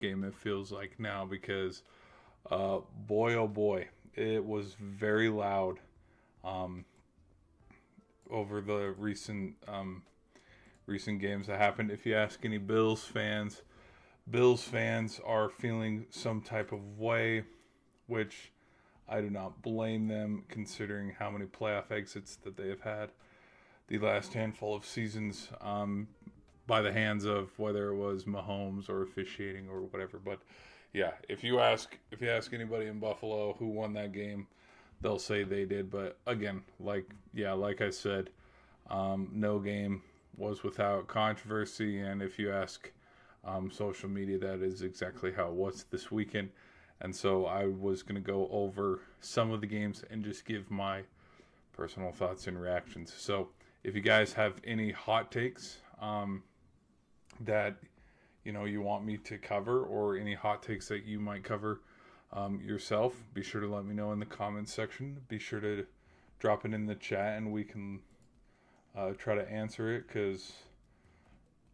game, it feels like now, because boy oh boy, it was very loud um, over the recent games that happened. If you ask any Bills fans are feeling some type of way, which I do not blame them considering how many playoff exits that they have had the last handful of seasons, by the hands of whether it was Mahomes or officiating or whatever. But yeah, if you ask anybody in Buffalo who won that game, they'll say they did. But again, like I said, no game was without controversy, and if you ask social media, that is exactly how it was this weekend. And so I was going to go over some of the games and just give my personal thoughts and reactions. So if you guys have any hot takes that you want me to cover, or any hot takes that you might cover yourself, be sure to let me know in the comments section. Be sure to drop it in the chat, and we can try to answer it, because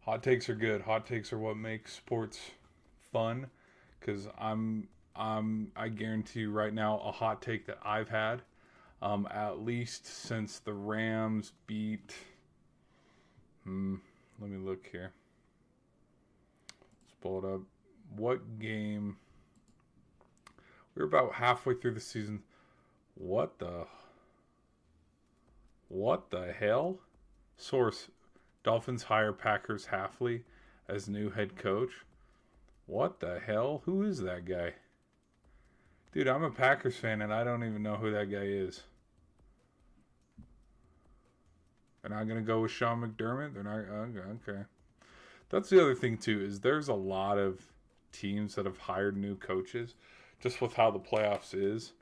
hot takes are good. Hot takes are what make sports fun. Because I guarantee you right now, a hot take that I've had, at least since the Rams beat. Let me look here. Let's pull it up. What game? We're about halfway through the season. What the hell? Source: Dolphins hire Packers Halfley as new head coach. What the hell? Who is that guy? Dude, I'm a Packers fan and I don't even know who that guy is. They're not going to go with Sean McDermott? They're not. Okay. That's the other thing, too, is there's a lot of teams that have hired new coaches just with how the playoffs is.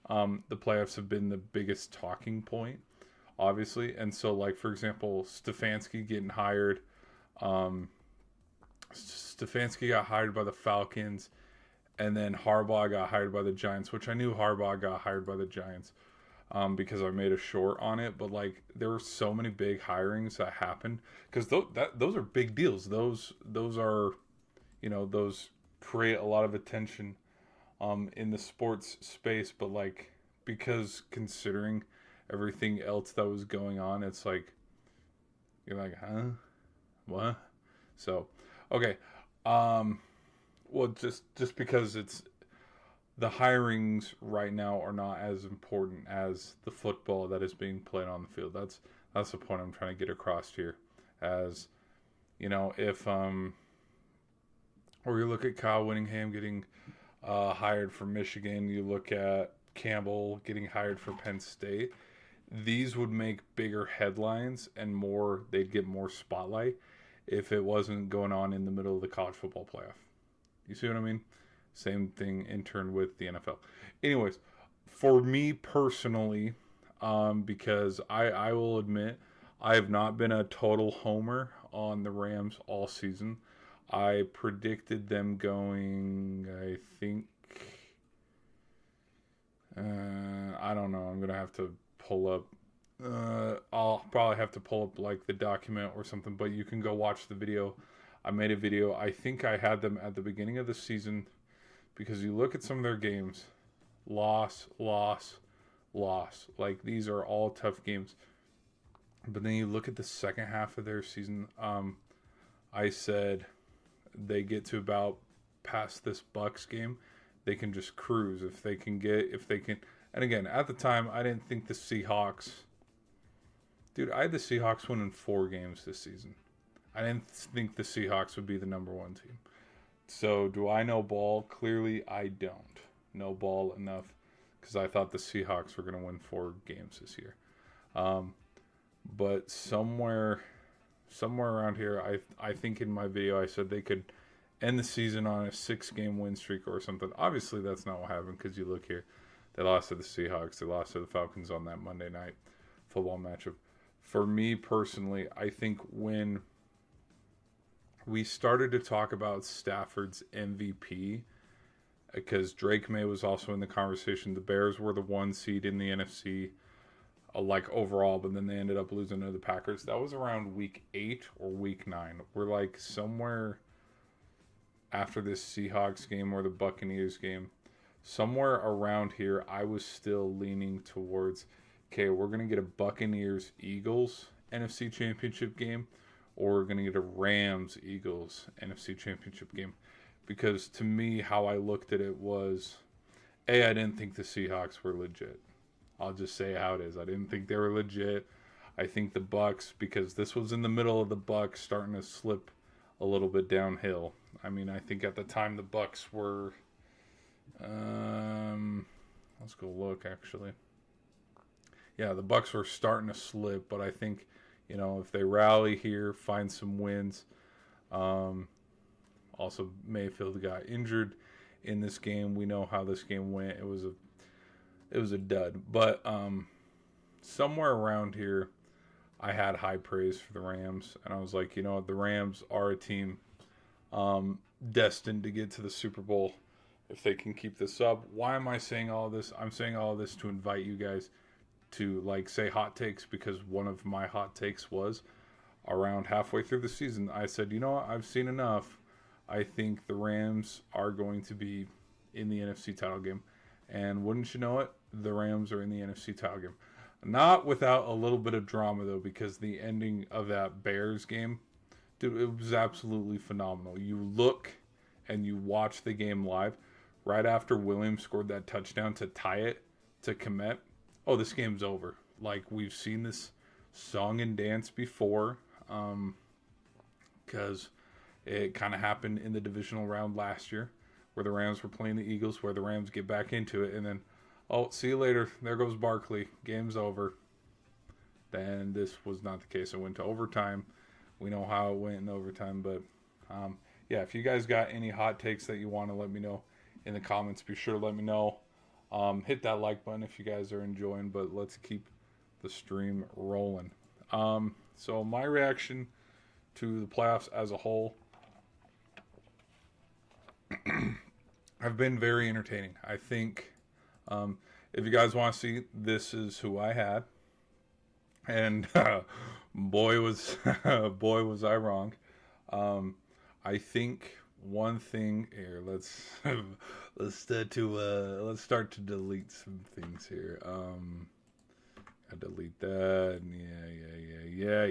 The playoffs have been the biggest talking point, obviously. And so, like, for example, Stefanski getting hired. Stefanski got hired by the Falcons, and then Harbaugh got hired by the Giants, which I knew Harbaugh got hired by the Giants because I made a short on it. But like, there were so many big hirings that happened, because those are big deals. Those are, those create a lot of attention in the sports space. But like, because considering everything else that was going on, it's like, you're like, huh, what? So, okay. Well, just because it's the hirings right now are not as important as the football that is being played on the field. That's the point I'm trying to get across here. As if or you look at Kyle Whittingham getting hired for Michigan, you look at Campbell getting hired for Penn State. These would make bigger headlines and they'd get more spotlight if it wasn't going on in the middle of the college football playoff. You see what I mean? Same thing in turn with the NFL. Anyways, for me personally, because I will admit, I have not been a total homer on the Rams all season. I predicted them going, I think, I don't know. I'm going to have to pull up. I'll probably have to pull up like the document or something, but you can go watch the video. I made a video. I think I had them at the beginning of the season, because you look at some of their games, loss. Like, these are all tough games. But then you look at the second half of their season. I said they get to about past this Bucks game, they can just cruise if they can. And again, at the time, I didn't think the Seahawks. Dude, I had the Seahawks winning 4 games this season. I didn't think the Seahawks would be the number 1 team. So, do I know ball? Clearly, I don't know ball enough, because I thought the Seahawks were going to win 4 games this year. But somewhere around here, I think in my video I said they could end the season on a 6-game win streak or something. Obviously, that's not what happened, because you look here. They lost to the Seahawks. They lost to the Falcons on that Monday night football matchup. For me personally, I think when we started to talk about Stafford's MVP, because Drake May was also in the conversation. The Bears were the 1 seed in the NFC, like overall, but then they ended up losing to the Packers. That was around week 8 or week 9. We're like somewhere, after this Seahawks game or the Buccaneers game, somewhere around here, I was still leaning towards, okay, we're going to get a Buccaneers Eagles NFC Championship game, or we're going to get a Rams Eagles NFC Championship game. Because to me, how I looked at it was, I didn't think the Seahawks were legit. I'll just say how it is. I didn't think they were legit. I think the Bucs, because this was in the middle of the Bucs starting to slip a little bit downhill. I mean, I think at the time the Bucs were, let's go look actually. Yeah, the Bucs were starting to slip, but I think, if they rally here, find some wins. Also, Mayfield got injured in this game. We know how this game went. It was a dud. But somewhere around here, I had high praise for the Rams, and I was like, the Rams are a team destined to get to the Super Bowl if they can keep this up. Why am I saying all this? I'm saying all this to invite you guys to say hot takes, because one of my hot takes was around halfway through the season. I said, what? I've seen enough. I think the Rams are going to be in the NFC title game. And wouldn't you know it, the Rams are in the NFC title game. Not without a little bit of drama, though, because the ending of that Bears game, dude, it was absolutely phenomenal. You look and you watch the game live. Right after Williams scored that touchdown to tie it to Kmet, this game's over. We've seen this song and dance before, because it kind of happened in the divisional round last year, where the Rams were playing the Eagles, where the Rams get back into it, and then, see you later. There goes Barkley. Game's over. Then this was not the case. It went to overtime. We know how it went in overtime, but if you guys got any hot takes that you want to let me know in the comments, be sure to let me know. Hit that like button if you guys are enjoying, but let's keep the stream rolling. So my reaction to the playoffs as a whole have been very entertaining. I think if you guys want to see, this is who I had, and boy was I wrong. I think one thing here. Let's start to delete some things here. I delete that. Yeah.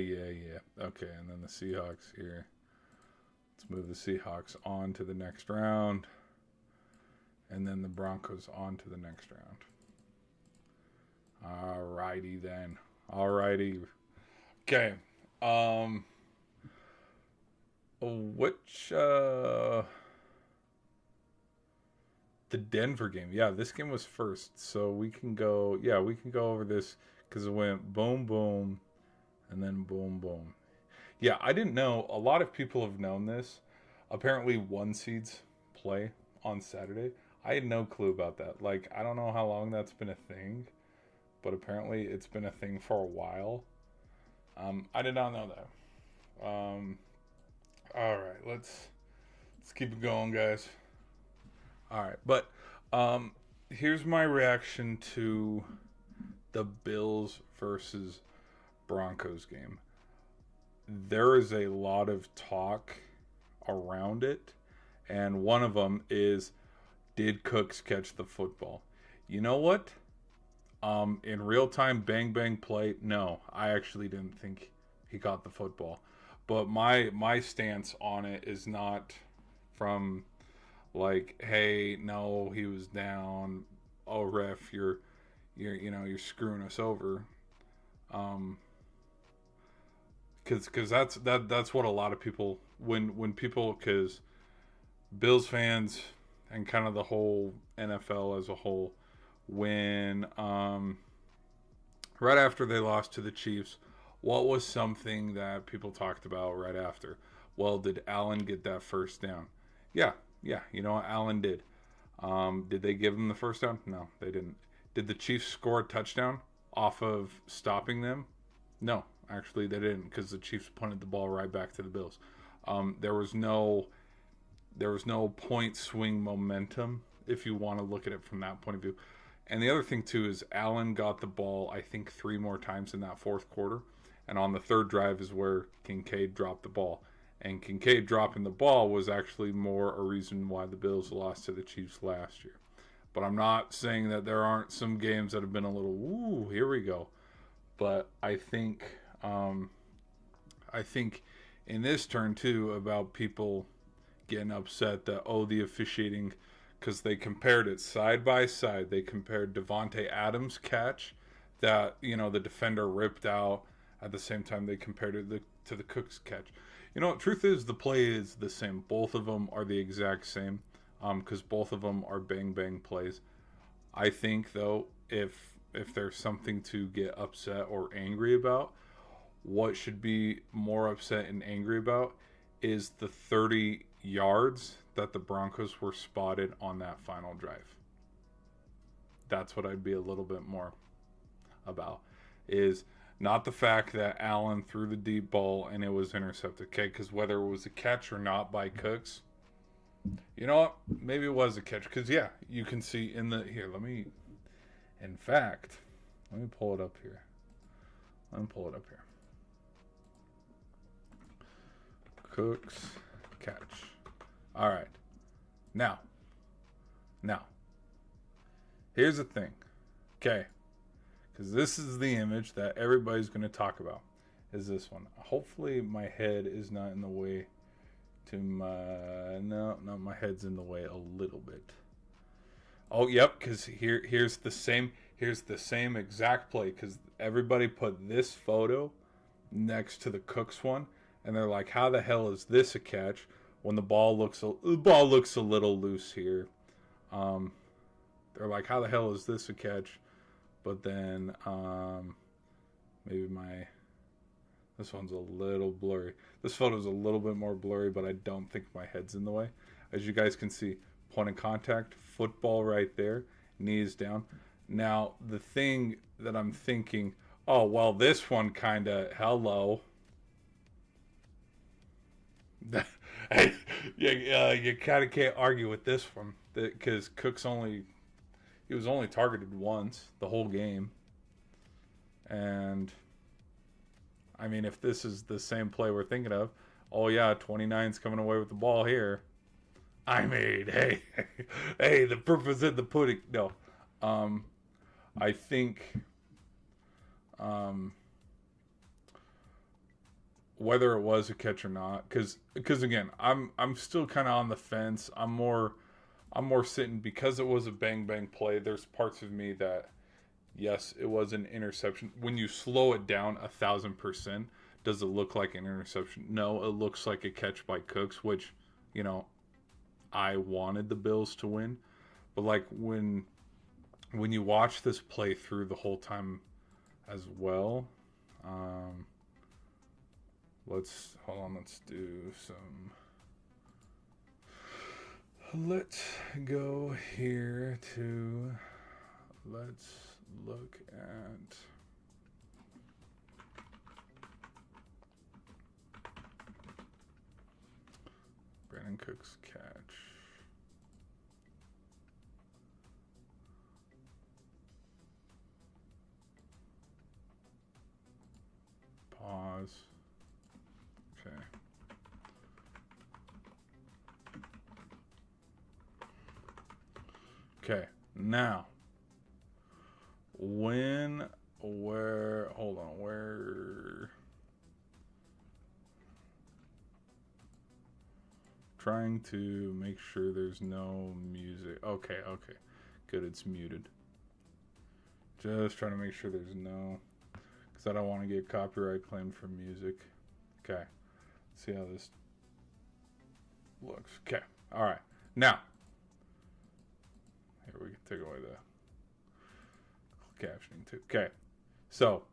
Okay, and then the Seahawks here. Let's move the Seahawks on to the next round, and then the Broncos on to the next round. Alrighty then. Alrighty. Okay. The Denver game. Yeah, this game was first, so we can go over this, because it went boom, boom, and then boom, boom. Yeah, I didn't know. A lot of people have known this. Apparently, 1 seeds play on Saturday. I had no clue about that. I don't know how long that's been a thing, but apparently it's been a thing for a while. I did not know that. All right, let's keep it going, guys. All right, but here's my reaction to the Bills versus Broncos game. There is a lot of talk around it, and one of them is, did Cooks catch the football? You know what? In real time, bang bang play, no, I actually didn't think he got the football. But my stance on it is not from hey, no, he was down. Oh, ref, you're screwing us over. Because that's what a lot of people, when people, because Bills fans and kind of the whole NFL as a whole, when right after they lost to the Chiefs, what was something that people talked about right after? Well, did Allen get that first down? Yeah, Allen did. Did they give him the first down? No, they didn't. Did the Chiefs score a touchdown off of stopping them? No, actually they didn't, because the Chiefs punted the ball right back to the Bills. There was no point swing momentum, if you want to look at it from that point of view. And the other thing too is Allen got the ball, I think, 3 more times in that fourth quarter, and on the third drive is where Kincaid dropped the ball. And Kincaid dropping the ball was actually more a reason why the Bills lost to the Chiefs last year. But I'm not saying that there aren't some games that have been a little, ooh, here we go. But I think in this turn too about people getting upset that the officiating, because they compared it side by side. They compared Devontae Adams' catch that the defender ripped out. At the same time, they compared it to the Cooks catch. Truth is the play is the same. Both of them are the exact same, because both of them are bang bang plays. I think though, if there's something to get upset or angry about, what should be more upset and angry about is the 30 yards that the Broncos were spotted on that final drive. That's what I'd be a little bit more about, is not the fact that Allen threw the deep ball and it was intercepted. Okay, because whether it was a catch or not by Cooks, you know what? Maybe it was a catch. Because, yeah, you can see in the... Here, let me pull it up here. Cooks catch. All right. Now, here's the thing. Okay. Because this is the image that everybody's going to talk about, is this one. Hopefully my head is not in the way to my... No, my head's in the way a little bit. Oh, yep, because here's the same exact play, because everybody put this photo next to the Cooks one, and they're like, how the hell is this a catch when the ball looks a little loose here? They're like, how the hell is this a catch? But then maybe this one's a little blurry. This photo's a little bit more blurry, but I don't think my head's in the way. As you guys can see, point of contact, football right there, knees down. Now, the thing that I'm thinking, oh, well, this one kind of, hello. Hey, you kind of can't argue with this one, because Cooks he was only targeted once the whole game. And, I mean, if this is the same play we're thinking of, oh yeah, 29's coming away with the ball here. I mean, hey, the proof is in the pudding. No, I think, whether it was a catch or not, because again, I'm still kind of on the fence. I'm more sitting, because it was a bang bang play. There's parts of me that, yes, it was an interception. When you slow it down 1,000%, does it look like an interception? No, it looks like a catch by Cooks, which, I wanted the Bills to win. But like when you watch this play through the whole time as well, let's go here to, let's look at Brandon Cooks catch. Pause. Okay. Okay. Now, where trying to make sure there's no music. Okay. Good, it's muted. Just trying to make sure there's no, because I don't want to get copyright claimed for music. Okay. Let's see how this looks. Okay. All right. Now, here we can take away the captioning too. Okay. So,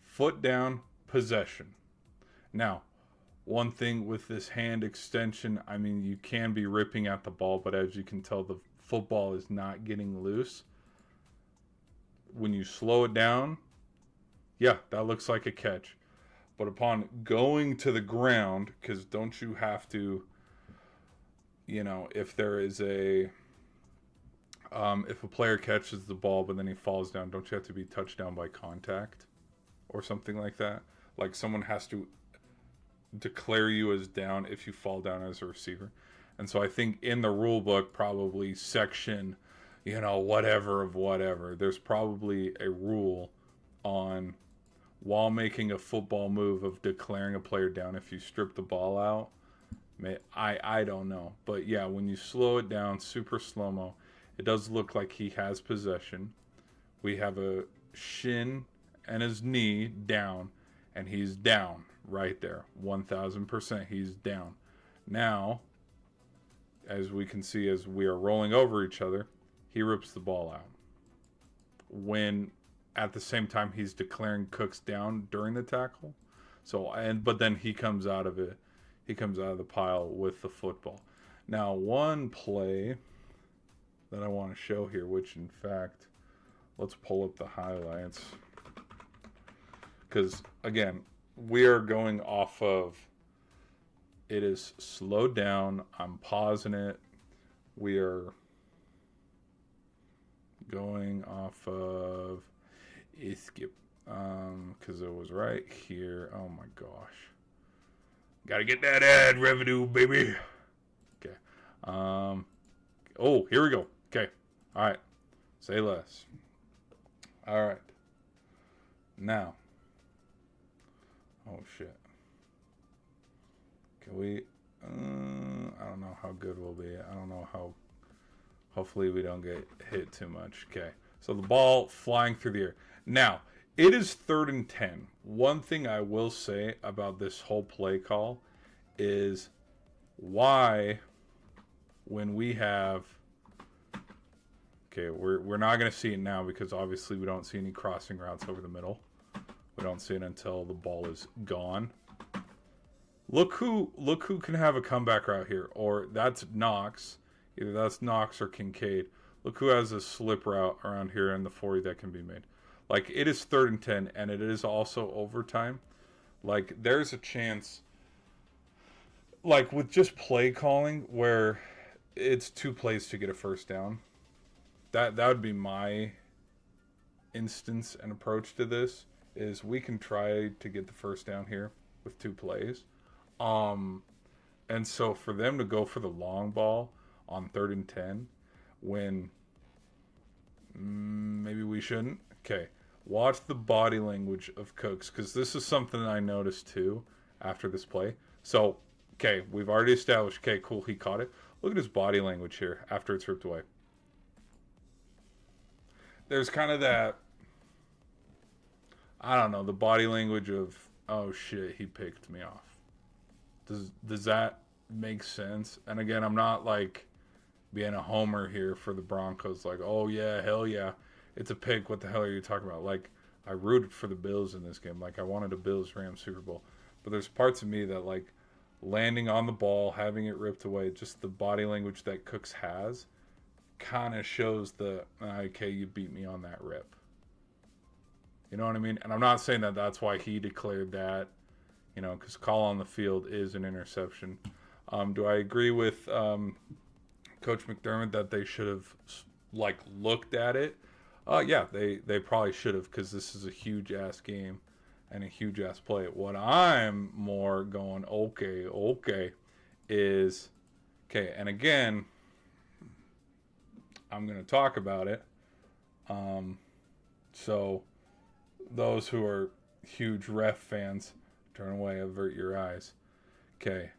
foot down, possession. Now, one thing with this hand extension, I mean, you can be ripping at the ball, but as you can tell, the football is not getting loose. When you slow it down, yeah, that looks like a catch. But upon going to the ground, because don't you have to, if there is if a player catches the ball but then he falls down, don't you have to be touched down by contact or something like that? Like someone has to declare you as down if you fall down as a receiver. And so I think in the rule book, probably section, whatever of whatever, there's probably a rule on while making a football move of declaring a player down if you strip the ball out. I don't know. But yeah, when you slow it down, super slow-mo, it does look like he has possession. We have a shin and his knee down, and he's down right there. 1,000% he's down. Now, as we can see as we are rolling over each other, he rips the ball out. When at the same time he's declaring Cooks down during the tackle. But then he comes out of it. He comes out of the pile with the football. Now, one play that I want to show here, which in fact, let's pull up the highlights. Because, again, we are going off of, it is slowed down. I'm pausing it. We are going off of skip, because it was right here. Oh my gosh. Gotta get that ad revenue, baby. Okay. Oh, here we go. Okay. All right. Say less. All right. Now. Oh, shit. Can we... I don't know how good we'll be. I don't know how... Hopefully we don't get hit too much. Okay. So the ball flying through the air. Now, it is 3rd and 10. One thing I will say about this whole play call is why when we have... Okay, we're not going to see it now because obviously we don't see any crossing routes over the middle. We don't see it until the ball is gone. Look who can have a comeback route here. Or that's Knox. Either that's Knox or Kincaid. Look who has a slip route around here in the 40 that can be made. Like, it is 3rd and 10, and it is also overtime. Like, there's a chance, like, with just play calling, where it's 2 plays to get a first down. That would be my instance and approach to this, is we can try to get the first down here with 2 plays. And so for them to go for the long ball on 3rd and 10, when maybe we shouldn't. Okay, watch the body language of Cooks, because this is something I noticed too after this play. So, okay, we've already established, okay, cool, he caught it. Look at his body language here after it's ripped away. There's kind of that, I don't know, the body language of, oh shit, he picked me off. Does that make sense? And again, I'm not like being a homer here for the Broncos, like, oh yeah, hell yeah, it's a pick, what the hell are you talking about? Like, I rooted for the Bills in this game. Like, I wanted a Bills-Rams Super Bowl. But there's parts of me that, like, landing on the ball, having it ripped away, just the body language that Cooks has kind of shows the, okay, you beat me on that rip. You know what I mean? And I'm not saying that that's why he declared that, because call on the field is an interception. Do I agree with Coach McDermott that they should have, like, looked at it? Yeah, they probably should have, because this is a huge-ass game and a huge-ass play. What I'm more going, okay, is, okay, and again, I'm going to talk about it. So, those who are huge ref fans, turn away, avert your eyes. Okay,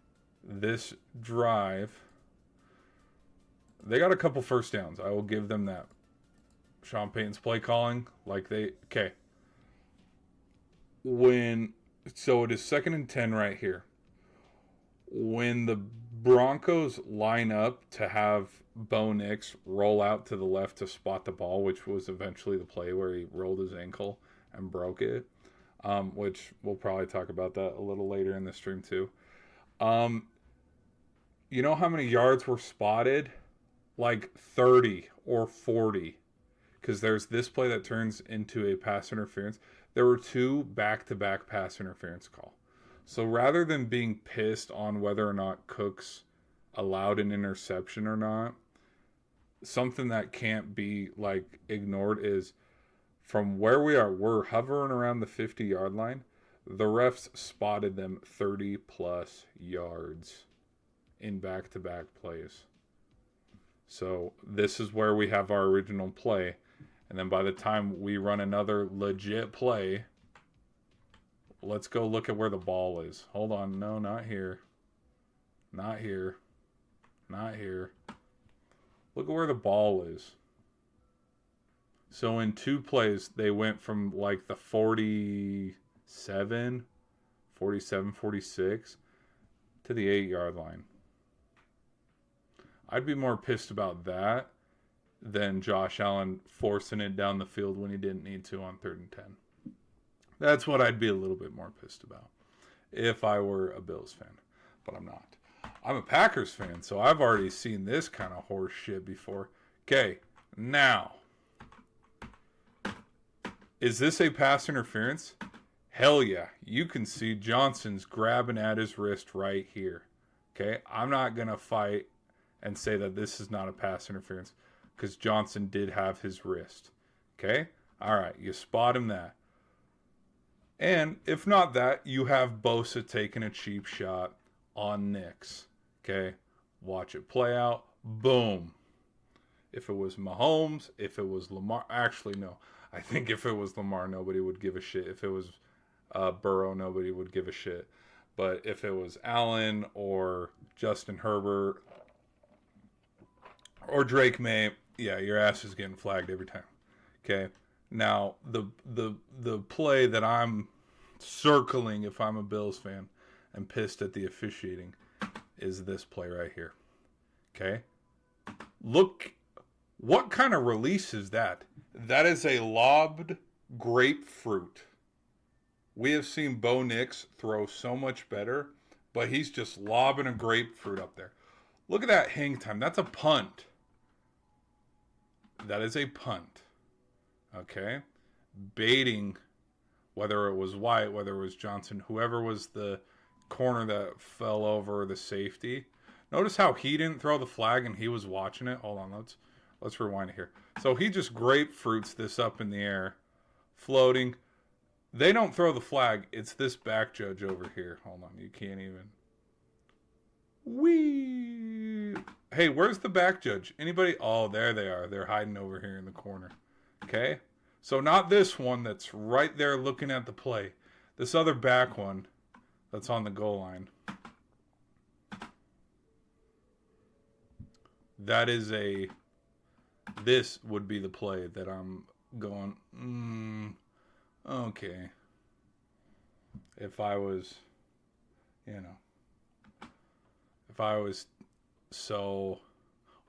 this drive, they got a couple first downs. I will give them that. Sean Payton's play calling, okay. So it is 2nd and 10 right here. When the Broncos line up to have Bo Nix roll out to the left to spot the ball, which was eventually the play where he rolled his ankle and broke it, which we'll probably talk about that a little later in the stream too. You know how many yards were spotted? Like 30 or 40. Because there's this play that turns into a pass interference. There were 2 back-to-back pass interference call. So rather than being pissed on whether or not Cooks allowed an interception or not, something that can't be, like, ignored is from where we are, we're hovering around the 50-yard line. The refs spotted them 30 plus yards in back-to-back plays. So this is where we have our original play. And then by the time we run another legit play, let's go look at where the ball is. Hold on. No, not here. Not here. Not here. Look at where the ball is. So in 2 plays, they went from like the 47, 46 to the 8-yard line. I'd be more pissed about that than Josh Allen forcing it down the field when he didn't need to on 3rd and 10. That's what I'd be a little bit more pissed about if I were a Bills fan, but I'm not. I'm a Packers fan, so I've already seen this kind of horse shit before. Okay, now, is this a pass interference? Hell yeah. You can see Johnson's grabbing at his wrist right here. Okay, I'm not going to fight and say that this is not a pass interference because Johnson did have his wrist. Okay, all right, you spot him that. And if not that, you have Bosa taking a cheap shot on Nix. Okay, watch it play out. Boom. If it was Mahomes, if it was Lamar, actually no. I think if it was Lamar, nobody would give a shit. If it was Burrow, nobody would give a shit. But if it was Allen or Justin Herbert or Drake May, yeah, your ass is getting flagged every time. Okay. Now the play that I'm circling if I'm a Bills fan and pissed at the officiating is this play right here. Okay. Look, what kind of release is that? That is a lobbed grapefruit. We have seen Bo Nix throw so much better, but he's just lobbing a grapefruit up there. Look at that hang time. That's a punt. That is a punt. Okay? Baiting, whether it was White, whether it was Johnson, whoever was the corner that fell over the safety. Notice how he didn't throw the flag and he was watching it. Hold on, let's rewind it here. So he just grapefruits this up in the air, floating. They don't throw the flag. It's this back judge over here. Hold on, you can't even. Wee. Hey, where's the back judge? Anybody? Oh, there they are. They're hiding over here in the corner. Okay? So not this one that's right there looking at the play. This other back one that's on the goal line. That is this would be the play that I'm going, okay. If I was so,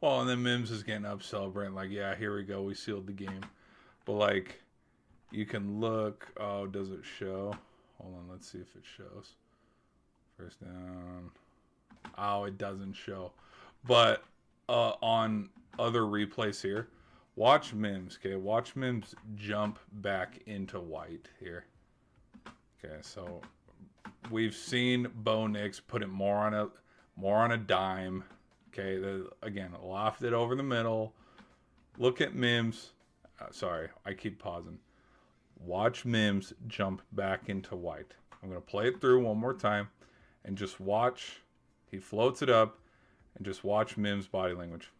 well, and then Mims is getting up celebrating like, yeah, here we go, we sealed the game. But like, you can look, oh, does it show? Hold on, let's see if it shows. First down. Oh, it doesn't show. But on other replays here, watch Mims, okay? Watch Mims jump back into White here. Okay, so we've seen Bo Nix put it more on a dime. Okay, again, lofted over the middle. Look at Mims. Sorry, I keep pausing. Watch Mims jump back into White. I'm going to play it through one more time and just watch. He floats it up and just watch Mims' body language.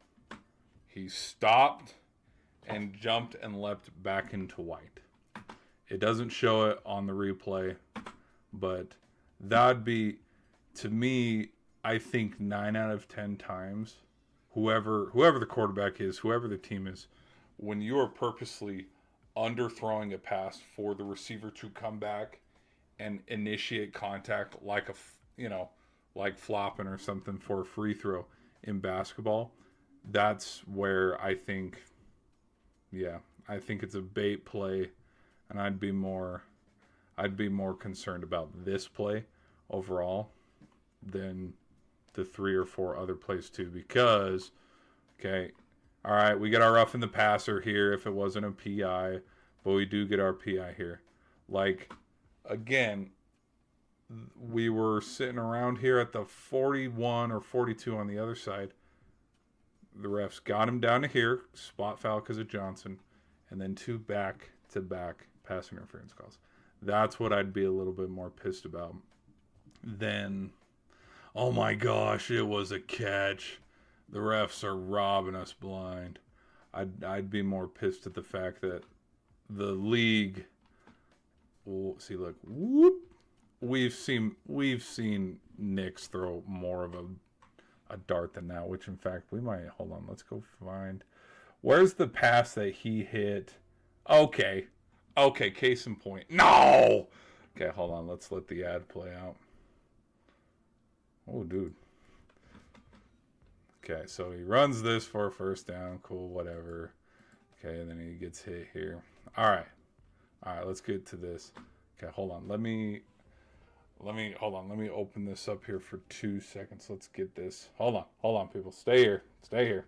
He stopped and jumped and leapt back into White. It doesn't show it on the replay, but that'd be, to me, I think 9 out of 10 times, whoever the quarterback is, whoever the team is, when you are purposely underthrowing a pass for the receiver to come back and initiate contact like like flopping or something for a free throw in basketball, that's where I think it's a bait play, and I'd be more concerned about this play overall than the 3 or 4 other plays too, because, okay, all right, we get our roughing the passer here if it wasn't a PI, but we do get our PI here. Like, again, we were sitting around here at the 41 or 42 on the other side. The refs got him down to here, spot foul because of Johnson, and then 2 back-to-back pass interference calls. That's what I'd be a little bit more pissed about than, oh my gosh, it was a catch. The refs are robbing us blind. I'd be more pissed at the fact that the league. Well, see, look, whoop. We've seen Knicks throw more of a dart than that. Which, in fact, we might hold on. Let's go find. Where's the pass that he hit? Okay, case in point. No. Okay, hold on. Let's let the ad play out. Oh, dude. Okay, so he runs this for a first down. Cool, whatever. Okay, and then he gets hit here. All right, let's get to this. Okay, hold on. Let me open this up here for 2 seconds. Let's get this. Hold on, people. Stay here.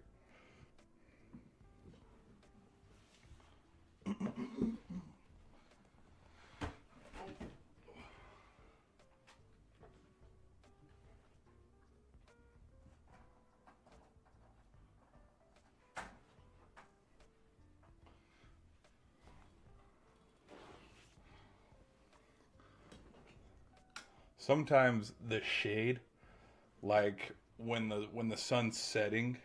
Sometimes the shade, like when the sun's setting,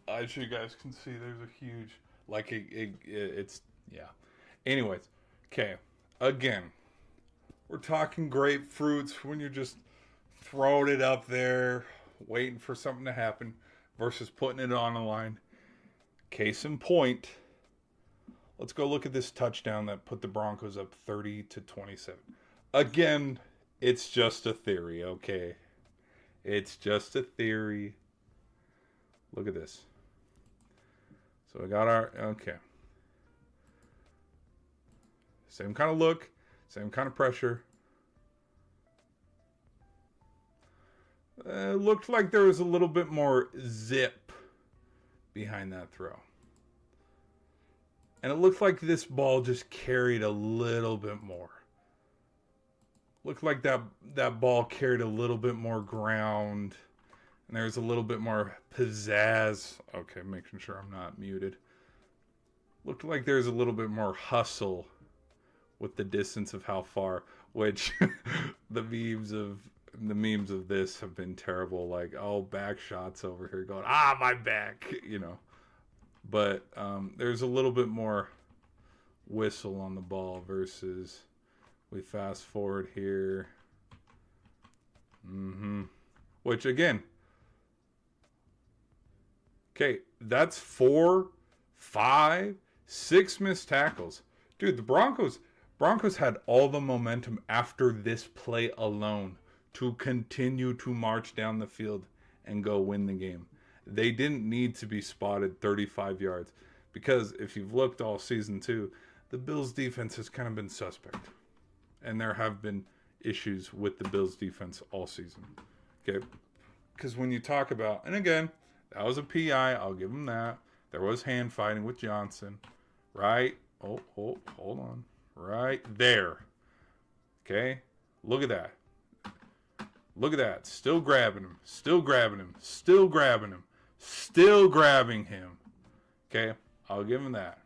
as you guys can see, there's a huge, like it's yeah. Anyways, okay, again, we're talking grapefruits when you're just throwing it up there, waiting for something to happen, versus putting it on the line. Case in point, let's go look at this touchdown that put the Broncos up 30-27. Again, it's just a theory, okay? It's just a theory. Look at this. So we got our, okay. Same kind of look, same kind of pressure. It looked like there was a little bit more zip behind that throw. And it looked like this ball just carried a little bit more. Looked like that ball carried a little bit more ground. And there's a little bit more pizzazz. Okay, making sure I'm not muted. Looked like there's a little bit more hustle with the distance of how far. Which the memes of this have been terrible. Like, oh, back shots over here going, my back, you know. But there's a little bit more whistle on the ball versus... We fast forward here. Which, again, okay, that's 4, 5, 6 missed tackles. Dude, the Broncos had all the momentum after this play alone to continue to march down the field and go win the game. They didn't need to be spotted 35 yards because if you've looked all season 2, the Bills' defense has kind of been suspect. And there have been issues with the Bills' defense all season. Okay? Because when you talk about... And again, that was a PI. I'll give them that. There was hand fighting with Johnson. Right? Oh, hold on. Right there. Okay? Look at that. Look at that. Still grabbing him. Still grabbing him. Still grabbing him. Still grabbing him. Okay? I'll give him that.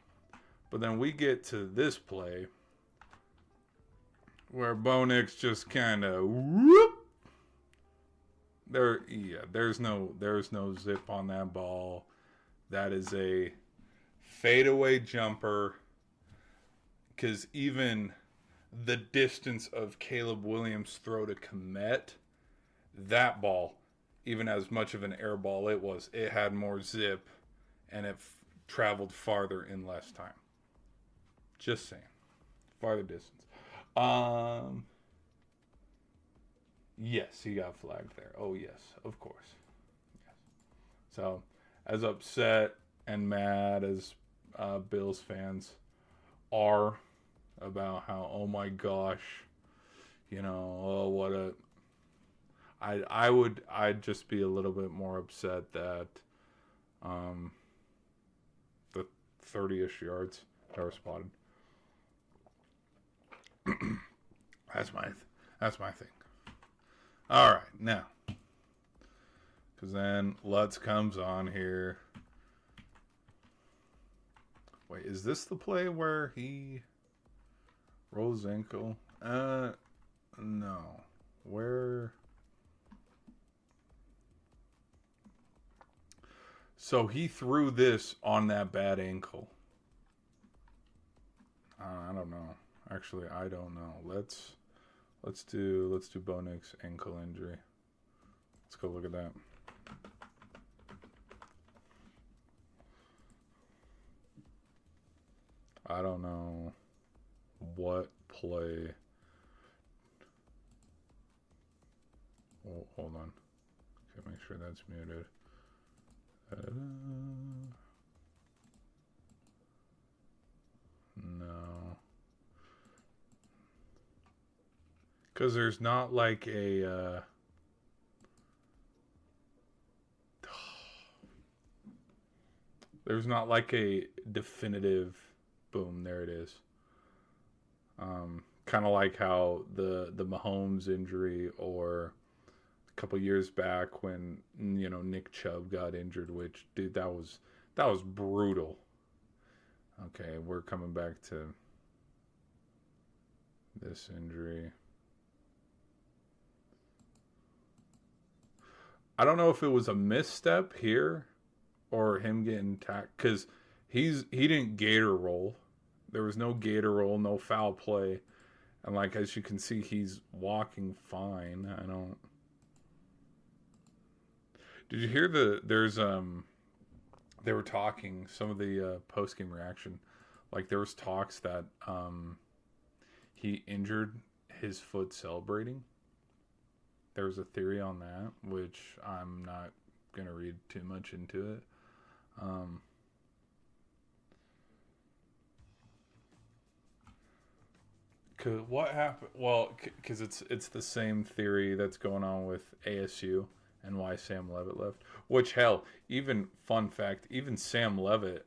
But then we get to this play... where Bo Nix just kind of whoop. There's no zip on that ball. That is a fadeaway jumper. Because even the distance of Caleb Williams' throw to Kmet, that ball, even as much of an air ball it had more zip, and it traveled farther in less time. Just saying, farther distance. Yes, he got flagged there. Oh, yes, of course. Yes. So, as upset and mad as Bills fans are about how, oh my gosh, you know, oh, what a... I'd just be a little bit more upset that the 30-ish yards that were spotted. That's my thing. All right, now, because then Lutz comes on here. Wait, is this the play where he Roll his ankle. No. Where? So he threw this on that bad ankle. I don't know. Actually, I don't know. Let's do Bo Nix ankle injury. Let's go look at that. I don't know what play. Oh, hold on. Okay, make sure that's muted. No. Because there's not like a. There's not like a definitive. Boom, there it is. Kind of like how the Mahomes injury, or a couple years back when Nick Chubb got injured, which dude that was brutal. Okay, we're coming back to this injury. I don't know if it was a misstep here or him getting tacked, because he didn't gator roll. There was no gator roll, no foul play, and like as you can see, he's walking fine. I don't. Did you hear there's they were talking, some of the post game reaction, like there was talks that he injured his foot celebrating. There was a theory on that, which I'm not gonna read too much into it. Cause what happened? Well, because it's the same theory that's going on with ASU and why Sam Levitt left. Which, hell, even fun fact, even Sam Levitt,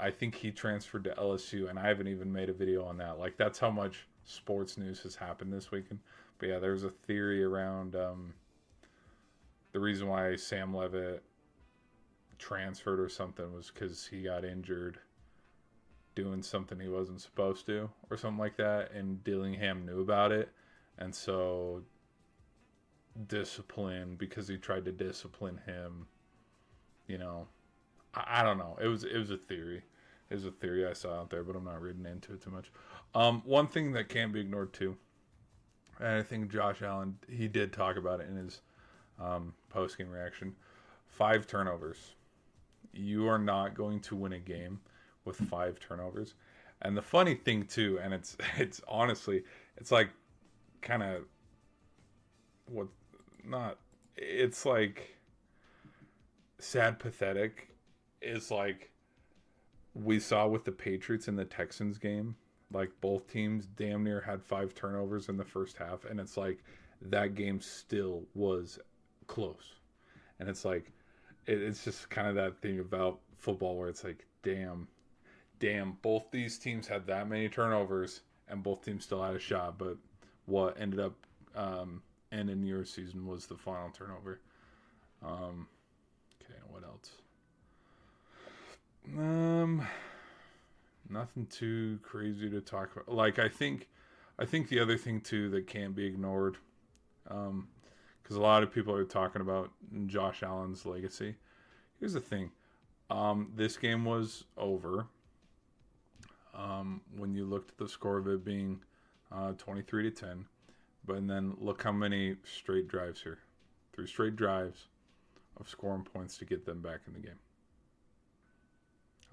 I think he transferred to LSU, and I haven't even made a video on that. Like, that's how much sports news has happened this weekend. But yeah, there's a theory around the reason why Sam Levitt transferred or something was because he got injured doing something he wasn't supposed to, or something like that, and Dillingham knew about it, and so discipline, because he tried to discipline him. I don't know. It was a theory. It was a theory I saw out there, but I'm not reading into it too much. One thing that can't be ignored too, and I think Josh Allen, he did talk about it in his post-game reaction. 5 turnovers. You are not going to win a game with 5 turnovers. And the funny thing too, and it's honestly, it's like kind of what not, it's like sad, pathetic, is like we saw with the Patriots and the Texans game. Like both teams damn near had 5 turnovers in the first half, and it's like that game still was close. And it's like it's just kind of that thing about football where it's like, damn, both these teams had that many turnovers, and both teams still had a shot. But what ended up ending your season was the final turnover. Okay, what else? Nothing too crazy to talk about. Like I think the other thing too that can't be ignored, because a lot of people are talking about Josh Allen's legacy. Here's the thing. This game was over. When you looked at the score of it being 23-10, but then look how many straight drives here. 3 straight drives of scoring points to get them back in the game.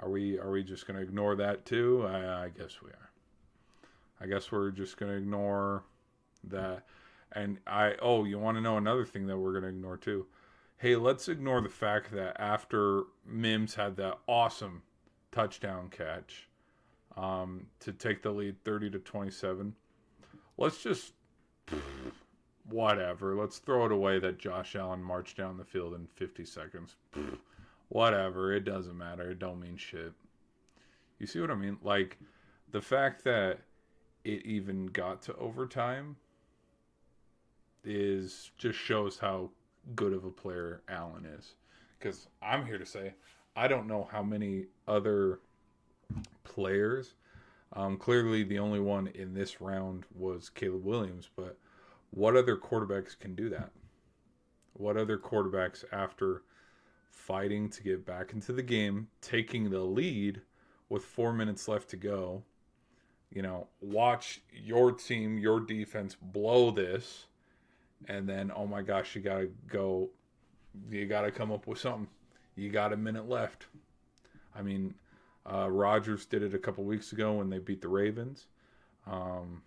Are we just going to ignore that too? I guess we are. I guess we're just going to ignore that. And you want to know another thing that we're going to ignore too? Hey, let's ignore the fact that after Mims had that awesome touchdown catch to take the lead 30-27, let's just whatever. Let's throw it away that Josh Allen marched down the field in 50 seconds. Whatever. It doesn't matter. It don't mean shit. You see what I mean? Like, the fact that it even got to overtime just shows how good of a player Allen is. Because I'm here to say, I don't know how many other players Clearly, the only one in this round was Caleb Williams, but what other quarterbacks can do that? What other quarterbacks, after fighting to get back into the game, taking the lead with 4 minutes left to go, watch your team, your defense blow this, and then, oh my gosh, you got to come up with something. You got a minute left. I mean, Rodgers did it a couple weeks ago when they beat the Ravens. And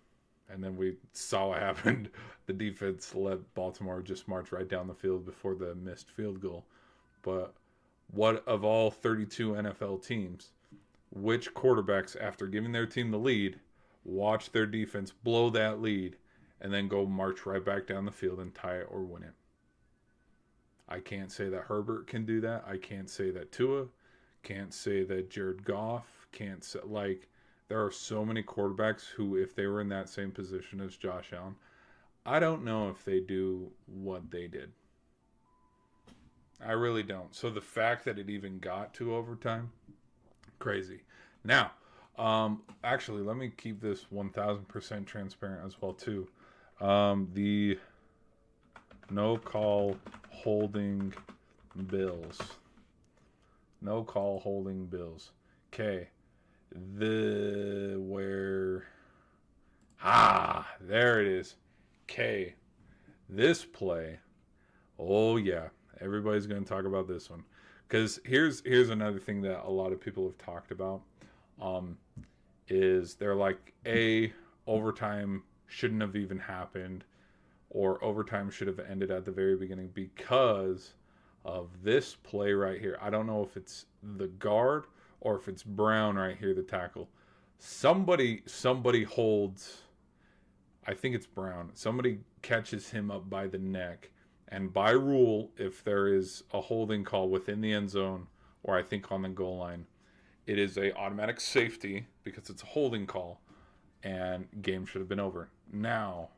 then we saw what happened. The defense let Baltimore just march right down the field before the missed field goal. But what of all 32 NFL teams, which quarterbacks, after giving their team the lead, watch their defense blow that lead and then go march right back down the field and tie it or win it? I can't say that Herbert can do that. I can't say that Tua. Can't say that Jared Goff. Can't say, there are so many quarterbacks who, if they were in that same position as Josh Allen, I don't know if they do what they did. I really don't. So the fact that it even got to overtime, crazy. Now, actually, let me keep this 1,000% transparent as well, too. The no call holding Bills. No call holding Bills. Okay. There it is. Okay. This play. Oh yeah. Everybody's going to talk about this one. Because here's another thing that a lot of people have talked about. Is they're like, overtime shouldn't have even happened, or overtime should have ended at the very beginning because of this play right here. I don't know if it's the guard or if it's Brown right here, the tackle. Somebody holds, I think it's Brown. Somebody catches him up by the neck. And by rule, if there is a holding call within the end zone, or I think on the goal line, it is a automatic safety because it's a holding call, and game should have been over. Now,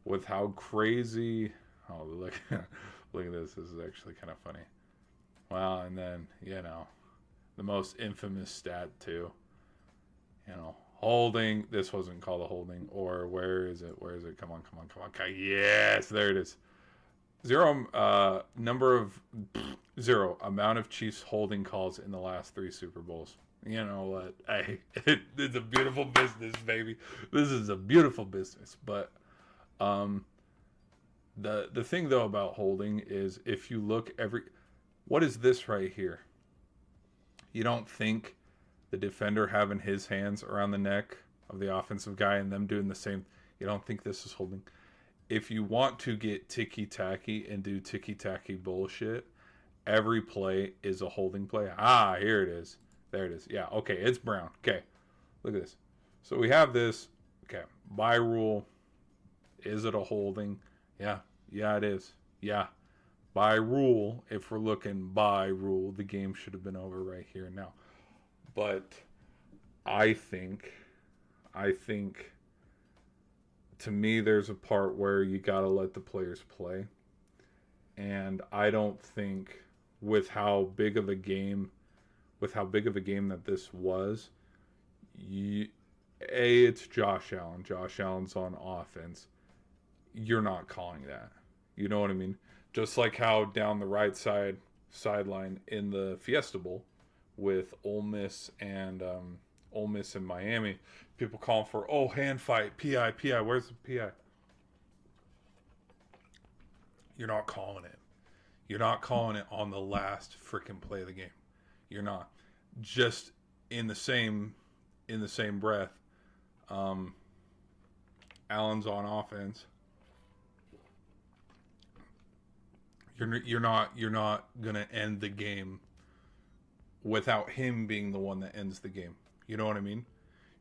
with how crazy, look at this. This is actually kind of funny. Well, and then, the most infamous stat too. Holding. This wasn't called a holding. Or where is it? Come on. Okay, yes, there it is. Zero amount of Chiefs holding calls in the last 3 Super Bowls. You know what? Hey, it's a beautiful business, baby. This is a beautiful business. But the thing though about holding is, if you look what is this right here? You don't think the defender having his hands around the neck of the offensive guy and them doing the same, you don't think this is holding? If you want to get ticky-tacky and do ticky-tacky bullshit, every play is a holding play. Here it is. There it is. Yeah, okay, it's Brown. Okay, look at this. So we have this. Okay, by rule, is it a holding? Yeah, it is. Yeah, by rule, if we're looking by rule, the game should have been over right here and now. But I think to me, there's a part where you got to let the players play. And I don't think with how big of a game that this was, it's Josh Allen. Josh Allen's on offense. You're not calling that. You know what I mean? Just like how down the right sideline in the Fiesta Bowl with Ole Miss and Miami, people calling for, hand fight, PI. Where's the PI? You're not calling it. You're not calling it on the last freaking play of the game. You're not. Just in the same breath, Allen's on offense. You're not gonna end the game without him being the one that ends the game. You know what I mean?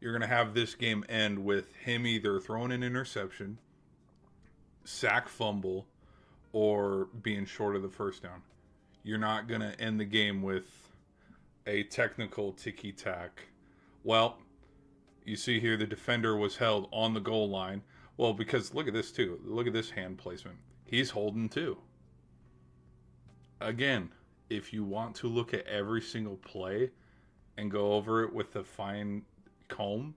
You're gonna have this game end with him either throwing an interception, sack, fumble, or being short of the first down. You're not gonna end the game with a technical ticky-tack. Well, you see here the defender was held on the goal line. Well, because look at this too. Look at this hand placement. He's holding too. Again, if you want to look at every single play and go over it with a fine calm.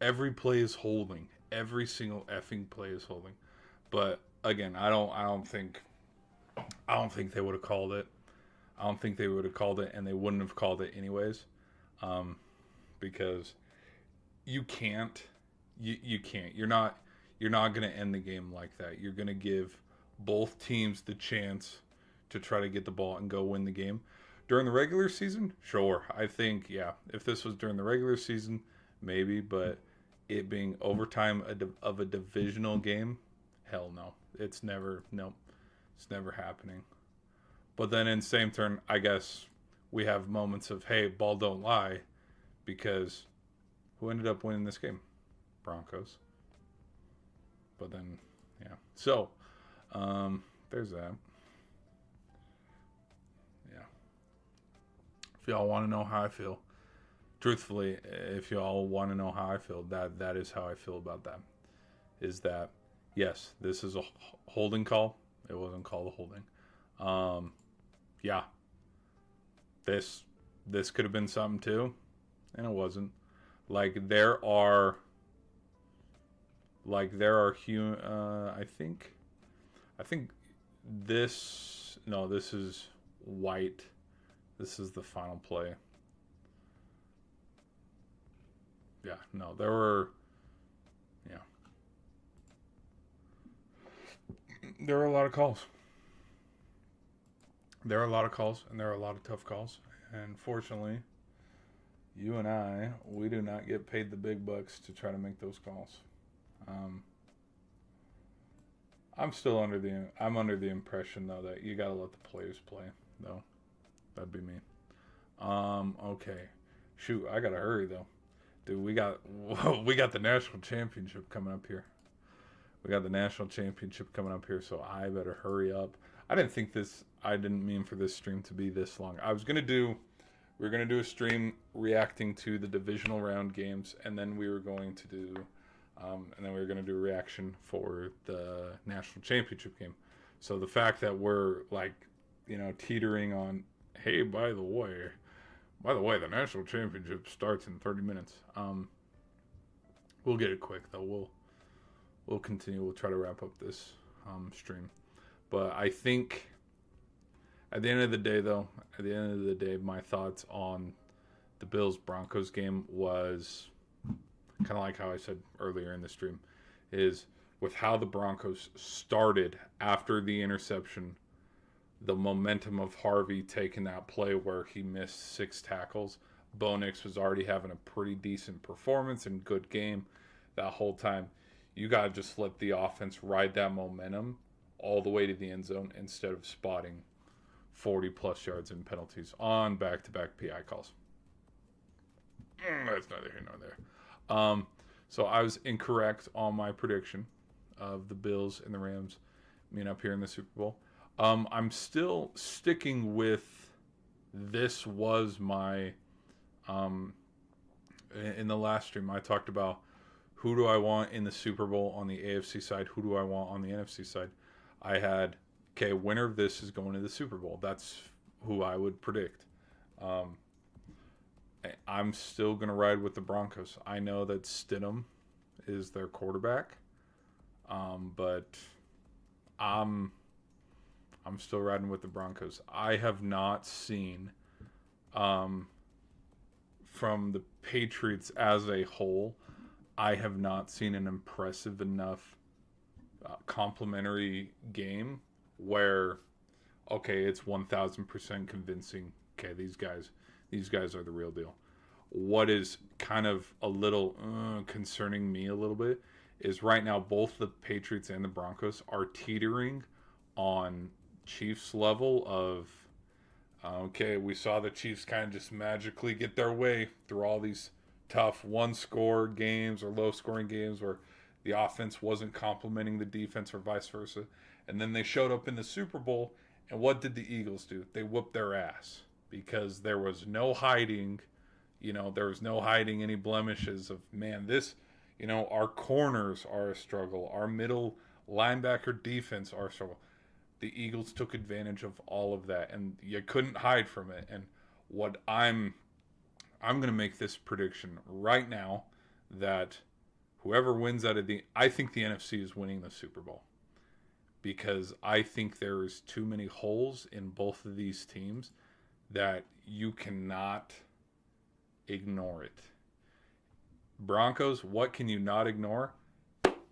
Every play is holding. Every single effing play is holding. But again, I don't think they would have called it. I don't think they would have called it, and they wouldn't have called it anyways, because you can't. You can't. You're not going to end the game like that. You're going to give both teams the chance to try to get the ball and go win the game. During the regular season, sure. I think, yeah, if this was during the regular season, maybe, but it being overtime of a divisional game, hell no. It's never happening. But then in same turn, I guess we have moments of, hey, ball don't lie, because who ended up winning this game? Broncos. But then, yeah. So, there's that. Yeah. If y'all want to know how I feel, truthfully, if y'all want to know how I feel, that is how I feel about that. Is that, yes, this is a holding call. It wasn't called a holding. Yeah. This could have been something too, and it wasn't. There are I think this is white. This is the final play. Yeah, no, there were there are a lot of calls. There are a lot of calls, and there are a lot of tough calls. And fortunately, you and I, we do not get paid the big bucks to try to make those calls. I'm under the impression though that you gotta let the players play though. That'd be me. Okay. Shoot, I gotta hurry though. Dude, we got the national championship coming up here. So I better hurry up. I didn't mean for this stream to be this long. We were gonna do a stream reacting to the divisional round games, and then we were going to do a reaction for the national championship game. So the fact that we're teetering on, hey, by the way, the national championship starts in 30 minutes. We'll get it quick though. We'll continue. We'll try to wrap up this stream. But I think at the end of the day, my thoughts on the Bills-Broncos game was kind of like how I said earlier in the stream, is with how the Broncos started after the interception, the momentum of Harvey taking that play where he missed 6 tackles. Bo Nix was already having a pretty decent performance and good game that whole time. You got to just let the offense ride that momentum all the way to the end zone instead of spotting 40-plus yards in penalties on back-to-back PI calls. That's neither here nor there. So I was incorrect on my prediction of the Bills and the Rams meeting up here in the Super Bowl. I'm still sticking with this was my in the last stream I talked about who do I want in the Super Bowl on the AFC side, who do I want on the NFC side. I had, okay, winner of this is going to the Super Bowl. That's who I would predict. I'm still going to ride with the Broncos. I know that Stidham is their quarterback, but I'm still riding with the Broncos. I have not seen from the Patriots as a whole, I have not seen an impressive enough complimentary game where, okay, it's 1,000% convincing. Okay, these guys are the real deal. What is kind of a little concerning me a little bit is right now both the Patriots and the Broncos are teetering on Chiefs level of, okay, we saw the Chiefs kind of just magically get their way through all these tough one-score games or low-scoring games where the offense wasn't complementing the defense or vice versa. And then they showed up in the Super Bowl, and what did the Eagles do? They whooped their ass because there was no hiding, any blemishes of, man, this, our corners are a struggle. Our middle linebacker defense are a struggle. The Eagles took advantage of all of that, and you couldn't hide from it. And what I'm I'm going to make this prediction right now that whoever wins out of I think the NFC is winning the Super Bowl because I think there's too many holes in both of these teams that you cannot ignore it. Broncos, what can you not ignore?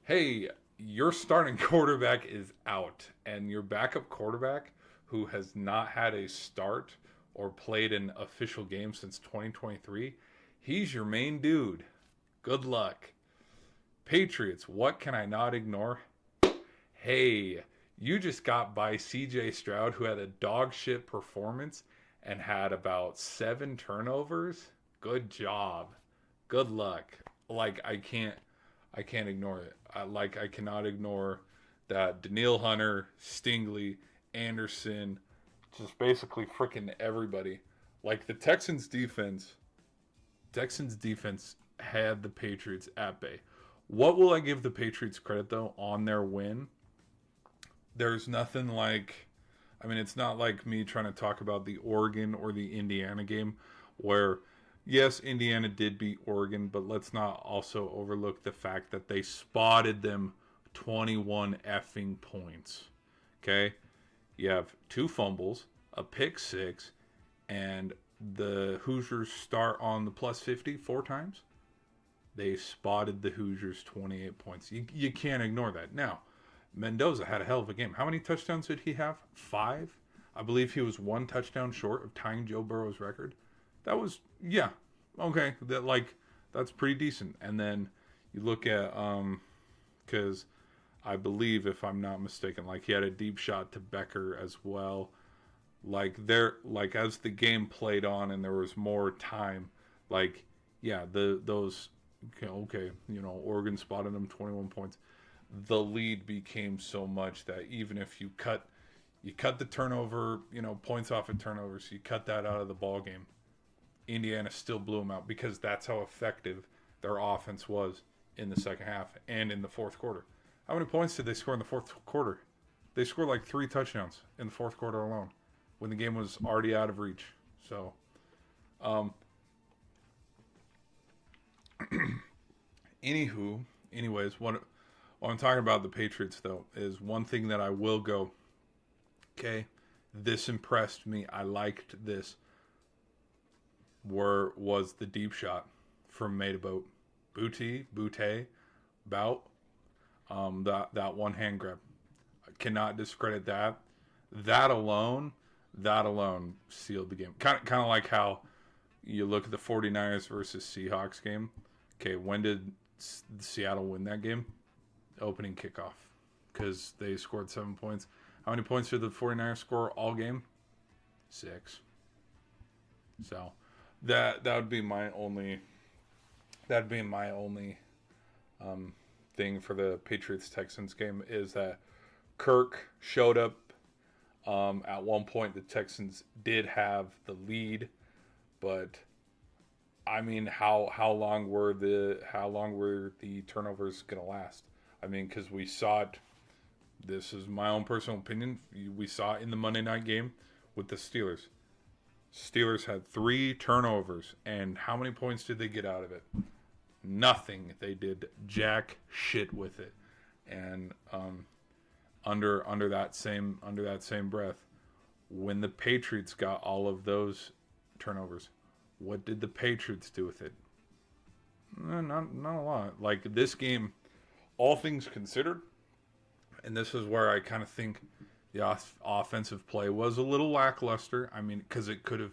Hey, your starting quarterback is out, and your backup quarterback, who has not had a start or played an official game since 2023, he's your main dude. Good luck. Patriots, what can I not ignore? Hey, you just got by CJ Stroud, who had a dog shit performance and had about 7 turnovers. Good job. Good luck. Like, I can't ignore it. I cannot ignore that Danielle Hunter, Stingley, Anderson, just basically freaking everybody. Like, the Texans defense had the Patriots at bay. What will I give the Patriots credit, though, on their win? There's nothing like... I mean, it's not like me trying to talk about the Oregon or the Indiana game where, yes, Indiana did beat Oregon, but let's not also overlook the fact that they spotted them 21 effing points. Okay? You have 2 fumbles, a pick 6, and the Hoosiers start on the plus 50 4 times. They spotted the Hoosiers 28 points. You can't ignore that. Now, Mendoza had a hell of a game. How many touchdowns did he have? 5? I believe he was 1 touchdown short of tying Joe Burrow's record. That was, yeah, okay. That's pretty decent. And then you look at, because I believe, if I'm not mistaken, like he had a deep shot to Becker as well. As the game played on and there was more time, those, okay, Oregon spotted them 21 points. The lead became so much that even if you cut the turnover, points off of turnovers, you cut that out of the ball game, Indiana still blew them out because that's how effective their offense was in the second half and in the fourth quarter. How many points did they score in the fourth quarter? They scored like 3 touchdowns in the fourth quarter alone when the game was already out of reach. So, anyways, what I'm talking about the Patriots, though, is one thing that I will go, okay, this impressed me. I liked this. Was the deep shot from Metabout. Butte, Bout, that one hand grab. I cannot discredit that. That alone sealed the game. Kind of like how you look at the 49ers versus Seahawks game. Okay, when did Seattle win that game? Opening kickoff, because they scored 7 points. How many points did the 49ers score all game? 6. So that would be my only thing for the Patriots-Texans game is that Kirk showed up. At one point, the Texans did have the lead, but I mean, how long were the turnovers going to last? I mean, because we saw it. This is my own personal opinion. We saw it in the Monday night game with the Steelers. Steelers had 3 turnovers, and how many points did they get out of it? Nothing. They did jack shit with it, and under that same breath, when the Patriots got all of those turnovers, what did the Patriots do with it? Not a lot. Like this game, all things considered, and this is where I kind of think the offensive play was a little lackluster. I mean, because it could have,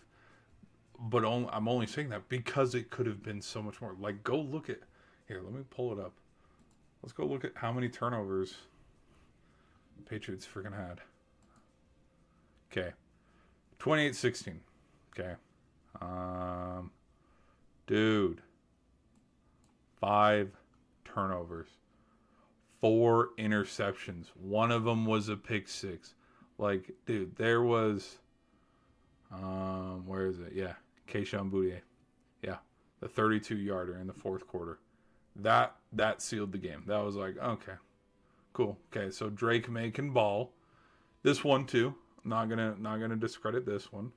but I'm only saying that because it could have been so much more. Like, go look at, here, let me pull it up. Let's go look at how many turnovers the Patriots freaking had. Okay. 28-16. Okay. Dude. 5 turnovers. 4 interceptions. One of them was a pick 6. Like, dude, there was, where is it? Yeah. Kayshon Boutte. Yeah. The 32-yarder in the fourth quarter. That sealed the game. That was like, okay. Cool. Okay, so Drake May can ball. This one too. Not gonna discredit this one.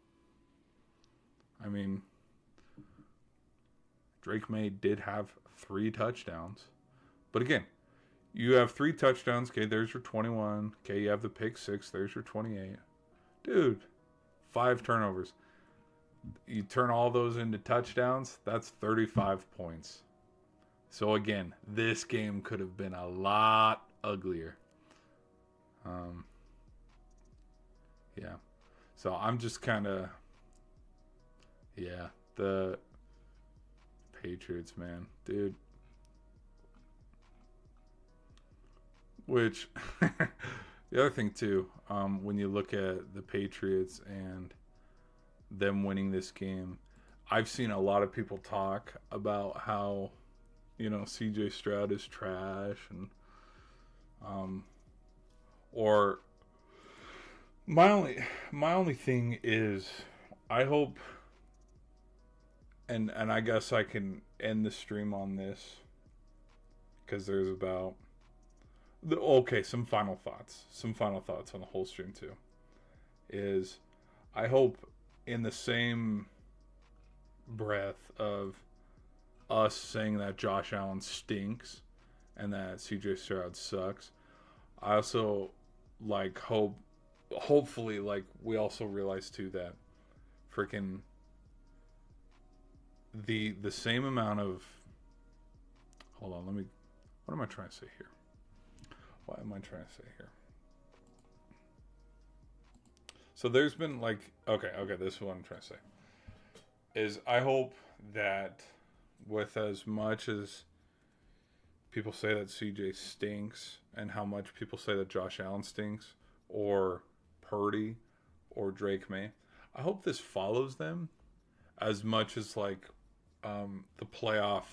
I mean, Drake May did have 3 touchdowns. But again, you have 3 touchdowns. Okay, there's your 21. Okay, you have the pick 6. There's your 28. Dude, 5 turnovers. You turn all those into touchdowns, that's 35 points. So again, this game could have been a lot uglier. Yeah. So I'm just kind of, yeah, the Patriots, man, dude. Which, the other thing too, when you look at the Patriots and them winning this game, I've seen a lot of people talk about how, CJ Stroud is trash, and or my only thing is, I hope, and I guess I can end the stream on this, because there's about some final thoughts on the whole stream too, is I hope in the same breath of us saying that Josh Allen stinks and that CJ Stroud sucks, I also hopefully we also realize too that freaking the same amount of, hold on, what am I trying to say here? What am I trying to say here? So there's been okay, this is what I'm trying to say. Is I hope that with as much as people say that CJ stinks and how much people say that Josh Allen stinks or Purdy or Drake May, I hope this follows them as much as the playoff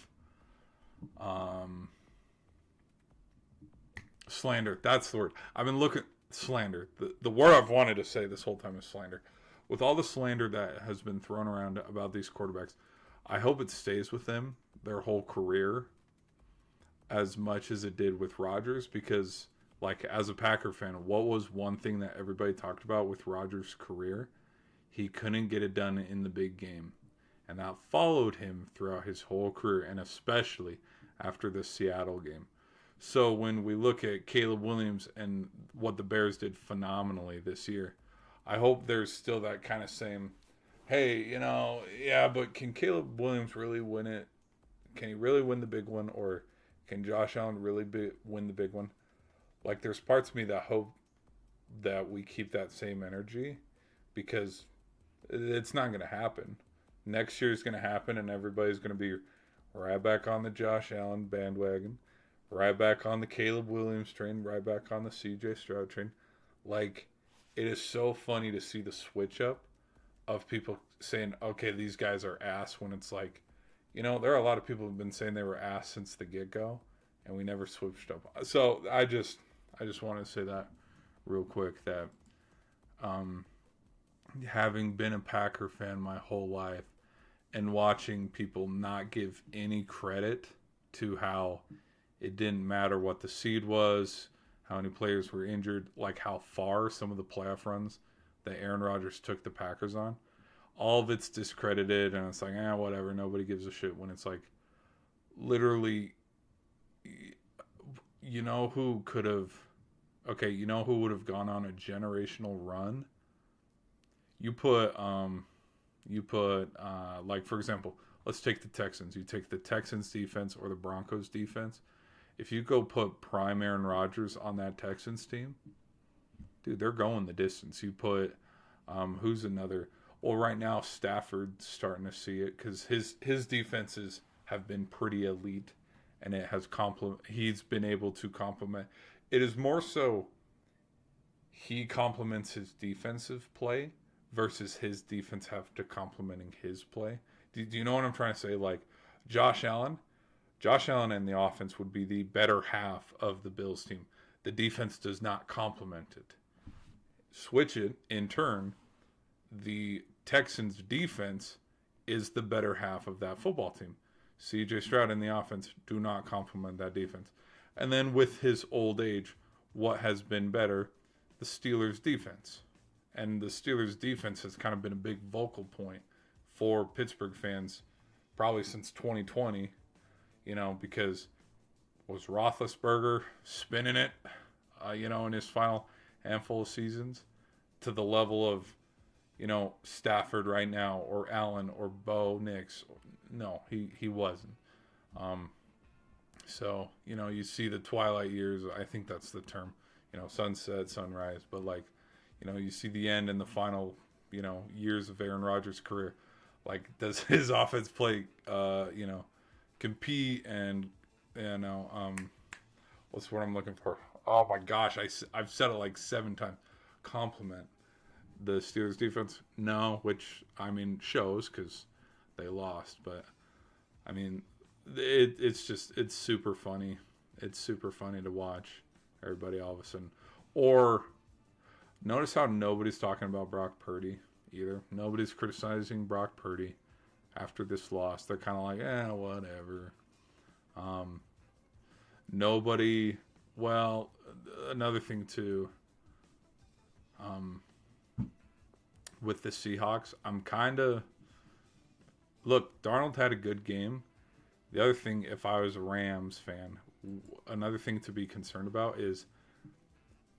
slander. That's the word. I've been looking slander. The word I've wanted to say this whole time is slander. With all the slander that has been thrown around about these quarterbacks, I hope it stays with them their whole career as much as it did with Rodgers, because as a Packer fan, what was one thing that everybody talked about with Rodgers' career? He couldn't get it done in the big game. And that followed him throughout his whole career, and especially after the Seattle game. So when we look at Caleb Williams and what the Bears did phenomenally this year, I hope there's still that kind of same, hey, yeah, but can Caleb Williams really win it? Can he really win the big one? Or can Josh Allen really win the big one? There's parts of me that hope that we keep that same energy, because it's not going to happen. Next year is going to happen, and everybody's going to be right back on the Josh Allen bandwagon, right back on the Caleb Williams train, right back on the CJ Stroud train. It is so funny to see the switch up of people saying, okay, these guys are ass, when it's there are a lot of people who've been saying they were ass since the get-go, and we never switched up. So I just wanted to say that real quick, that having been a Packer fan my whole life and watching people not give any credit to how it didn't matter what the seed was, how many players were injured, how far some of the playoff runs that Aaron Rodgers took the Packers on, all of it's discredited, and it's whatever, nobody gives a shit, when it's literally, who could have, who would have gone on a generational run? You put for example, let's take the Texans. You take the Texans defense or the Broncos defense. If you go put prime Aaron Rodgers on that Texans team, dude, they're going the distance. You put, who's another? Well, right now Stafford's starting to see it, because his defenses have been pretty elite, and it has he's been able to complement. It is more so he complements his defensive play versus his defense have to complementing his play. Do you know what I'm trying to say? Josh Allen and the offense would be the better half of the Bills team. The defense does not complement it. Switch it, in turn, the Texans defense is the better half of that football team. CJ Stroud and the offense do not complement that defense. And then with his old age, what has been better? The Steelers defense. And the Steelers defense has kind of been a big vocal point for Pittsburgh fans probably since 2020, because was Roethlisberger spinning it, in his final handful of seasons to the level of, Stafford right now or Allen or Bo Nix. No, he wasn't. So, you see the twilight years. I think that's the term, sunset, sunrise. But like, you see the end and the final, years of Aaron Rodgers' career. Like, does his offense play, compete and, what's what I'm looking for? Oh my gosh, I've said it like 7 times. Compliment the Steelers defense? No, which, shows because they lost. But, it's super funny. It's super funny to watch everybody all of a sudden. Or notice how nobody's talking about Brock Purdy either. Nobody's criticizing Brock Purdy after this loss. They're kind of like, whatever. Nobody. Well, another thing too. With the Seahawks, I'm kind of. Look, Darnold had a good game. The other thing, if I was a Rams fan, another thing to be concerned about is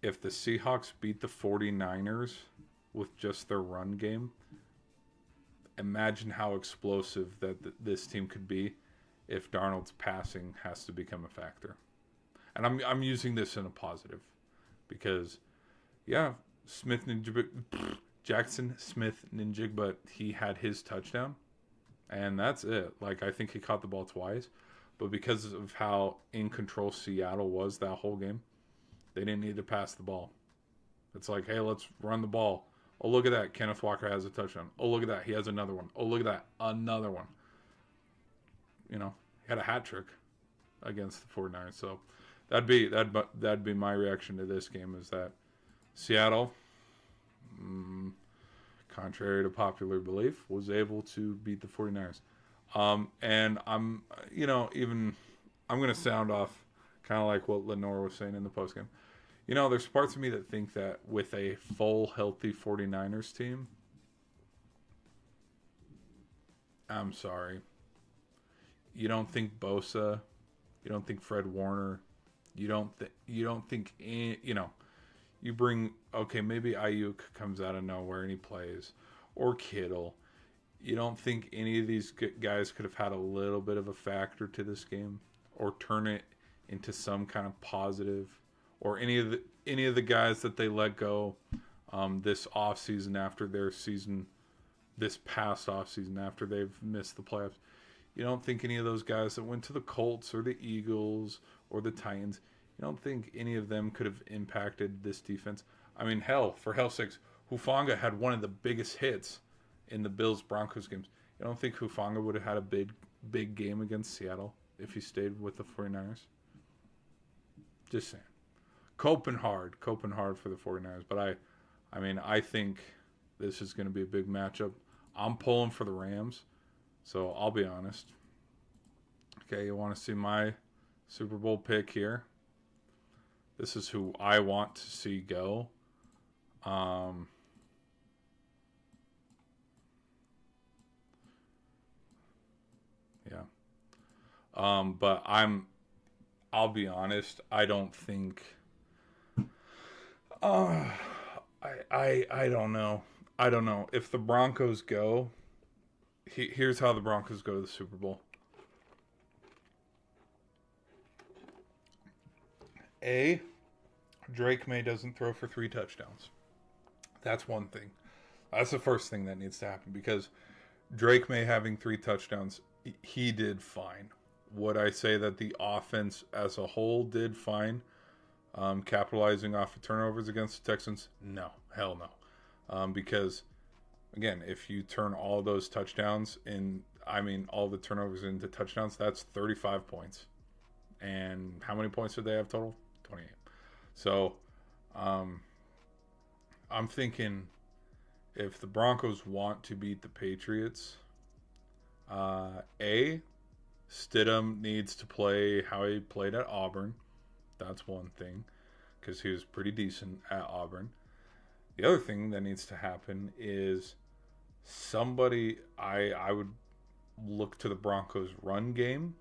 if the Seahawks beat the 49ers with just their run game, imagine how explosive that this team could be if Darnold's passing has to become a factor. And I'm using this in a positive because, yeah, Jackson Smith-Njigba, but he had his touchdown. And that's it. Like, I think he caught the ball twice. But because of how in control Seattle was that whole game, they didn't need to pass the ball. It's like, hey, let's run the ball. Oh, look at that. Kenneth Walker has a touchdown. Oh, look at that. He has another one. Oh, look at that. Another one. He had a hat trick against the 49ers. So that'd be my reaction to this game is that Seattle, contrary to popular belief, was able to beat the 49ers. And I'm going to sound off kind of like what Lenore was saying in the postgame. There's parts of me that think that with a full, healthy 49ers team, I'm sorry. You don't think Bosa, you don't think Fred Warner, you don't think, you bring, okay, maybe Ayuk comes out of nowhere and he plays, or Kittle. You don't think any of these guys could have had a little bit of a factor to this game or turn it into some kind of positive, or any of the guys that they let go this offseason after their season, this past offseason after they've missed the playoffs? You don't think any of those guys that went to the Colts or the Eagles or the Titans, you don't think any of them could have impacted this defense? Hell, for hell's sakes, Hufanga had one of the biggest hits in the Bills-Broncos games. You don't think Hufanga would have had a big game against Seattle if he stayed with the 49ers? Just saying. Coping hard for the 49ers. But I think this is going to be a big matchup. I'm pulling for the Rams, so I'll be honest. Okay, you want to see my Super Bowl pick here? This is who I want to see go. But I'll be honest, I don't think, I don't know. I don't know. If the Broncos go, here's how the Broncos go to the Super Bowl. A, Drake May doesn't throw for 3 touchdowns. That's one thing. That's the first thing that needs to happen, because Drake May having 3 touchdowns, he did fine. Would I say that the offense as a whole did fine, capitalizing off of turnovers against the Texans? No. Hell no. Because, again, if you turn all those touchdowns all the turnovers into touchdowns, that's 35 points. And how many points did they have total? 28. So, I'm thinking if the Broncos want to beat the Patriots, Stidham needs to play how he played at Auburn. That's one thing, because he was pretty decent at Auburn. The other thing that needs to happen is somebody, I would look to the Broncos' run game,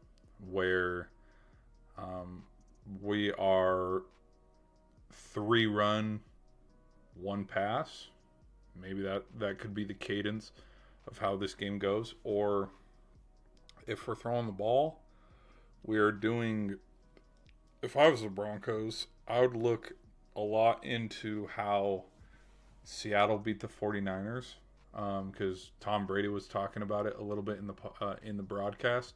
where um, we are 3 run, 1 pass. Maybe that could be the cadence of how this game goes. Or if we're throwing the ball, we are doing. If I was the Broncos, I would look a lot into how Seattle beat the 49ers, because Tom Brady was talking about it a little bit in the broadcast.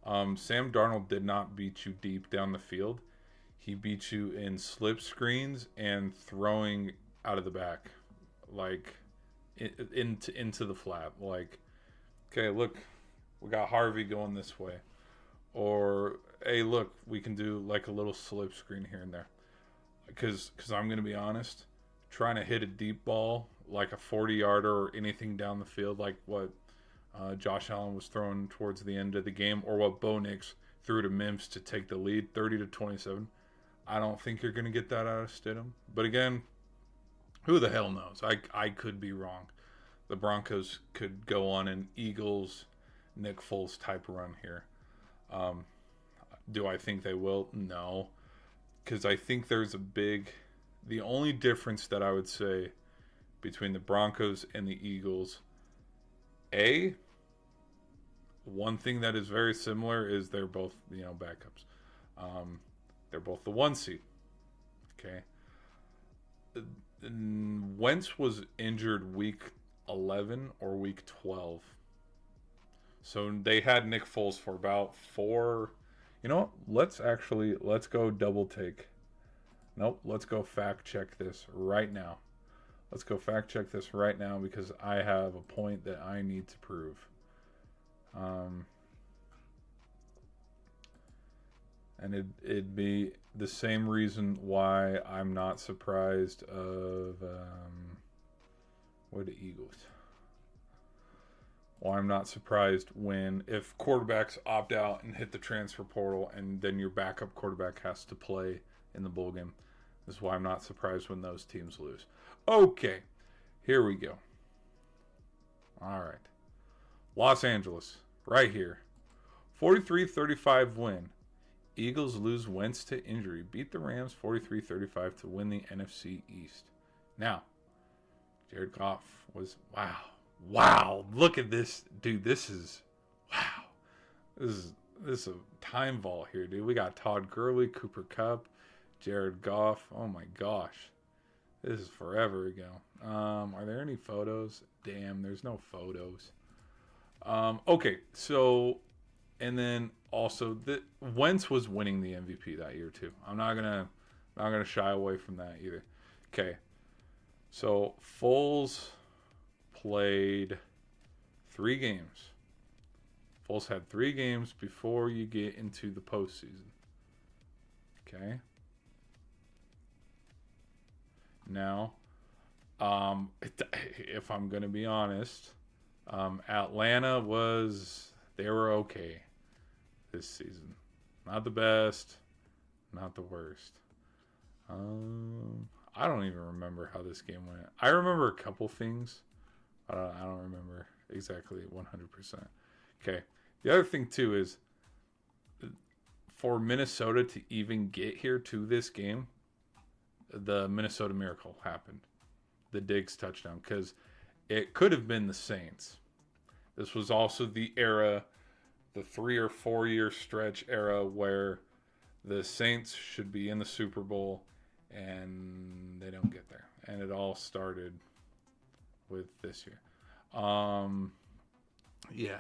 Sam Darnold did not beat you deep down the field. He beat you in slip screens and throwing out of the back, like into the flat. Like, okay, look, we got Harvey going this way, or hey, look, we can do like a little slip screen here and there. Because I'm going to be honest, trying to hit a deep ball like a 40-yarder or anything down the field, like what Josh Allen was throwing towards the end of the game, or what Bo Nix threw to Mims to take the lead, 30-27. I don't think you're going to get that out of Stidham. But again, who the hell knows? I could be wrong. The Broncos could go on an Eagles, Nick Foles type run here. Do I think they will? No. Because I think there's the only difference that I would say between the Broncos and the Eagles, one thing that is very similar is they're both, backups. They're both the 1 seed. Okay. Wentz was injured week 11 or week 12. So they had Nick Foles for about 4. You know what? Let's go double take. Nope, let's go fact check this right now. Let's go fact check this right now because I have a point that I need to prove. And it'd be the same reason why I'm not surprised of what the Eagles. Well, I'm not surprised if quarterbacks opt out and hit the transfer portal and then your backup quarterback has to play in the bowl game. This is why I'm not surprised when those teams lose. Okay, here we go. All right. Los Angeles, right here. 43-35 win. Eagles lose Wentz to injury. Beat the Rams 43-35 to win the NFC East. Now, Jared Goff was, wow, look at this. Dude, this is, wow. This is a time vault here, dude. We got Todd Gurley, Cooper Kupp, Jared Goff. Oh my gosh. This is forever ago. Are there any photos? Damn, there's no photos. Okay, so, and then also Wentz was winning the MVP that year too. I'm not gonna shy away from that either. Okay, so Foles played 3 games. Foles had 3 games before you get into the postseason. Okay. Now, if I'm going to be honest, Atlanta they were okay this season. Not the best, not the worst. I don't even remember how this game went. I remember a couple things. I don't remember exactly 100%. Okay. The other thing, too, is for Minnesota to even get here to this game, the Minnesota Miracle happened. The Diggs touchdown. Because it could have been the Saints. This was also the era, the 3 or 4 year stretch era where the Saints should be in the Super Bowl and they don't get there. And it all started with this year.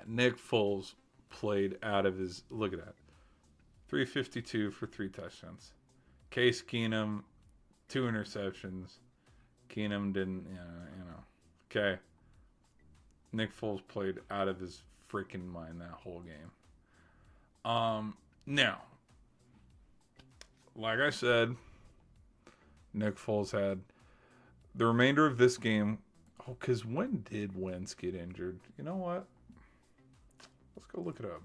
Nick Foles played out of his, look at that, 352 for 3 touchdowns. Case Keenum, 2 interceptions. Keenum didn't, Okay. Nick Foles played out of his freaking mind that whole game. Now, like I said, Nick Foles had the remainder of this game. Oh, because when did Wentz get injured? You know what? Let's go look it up.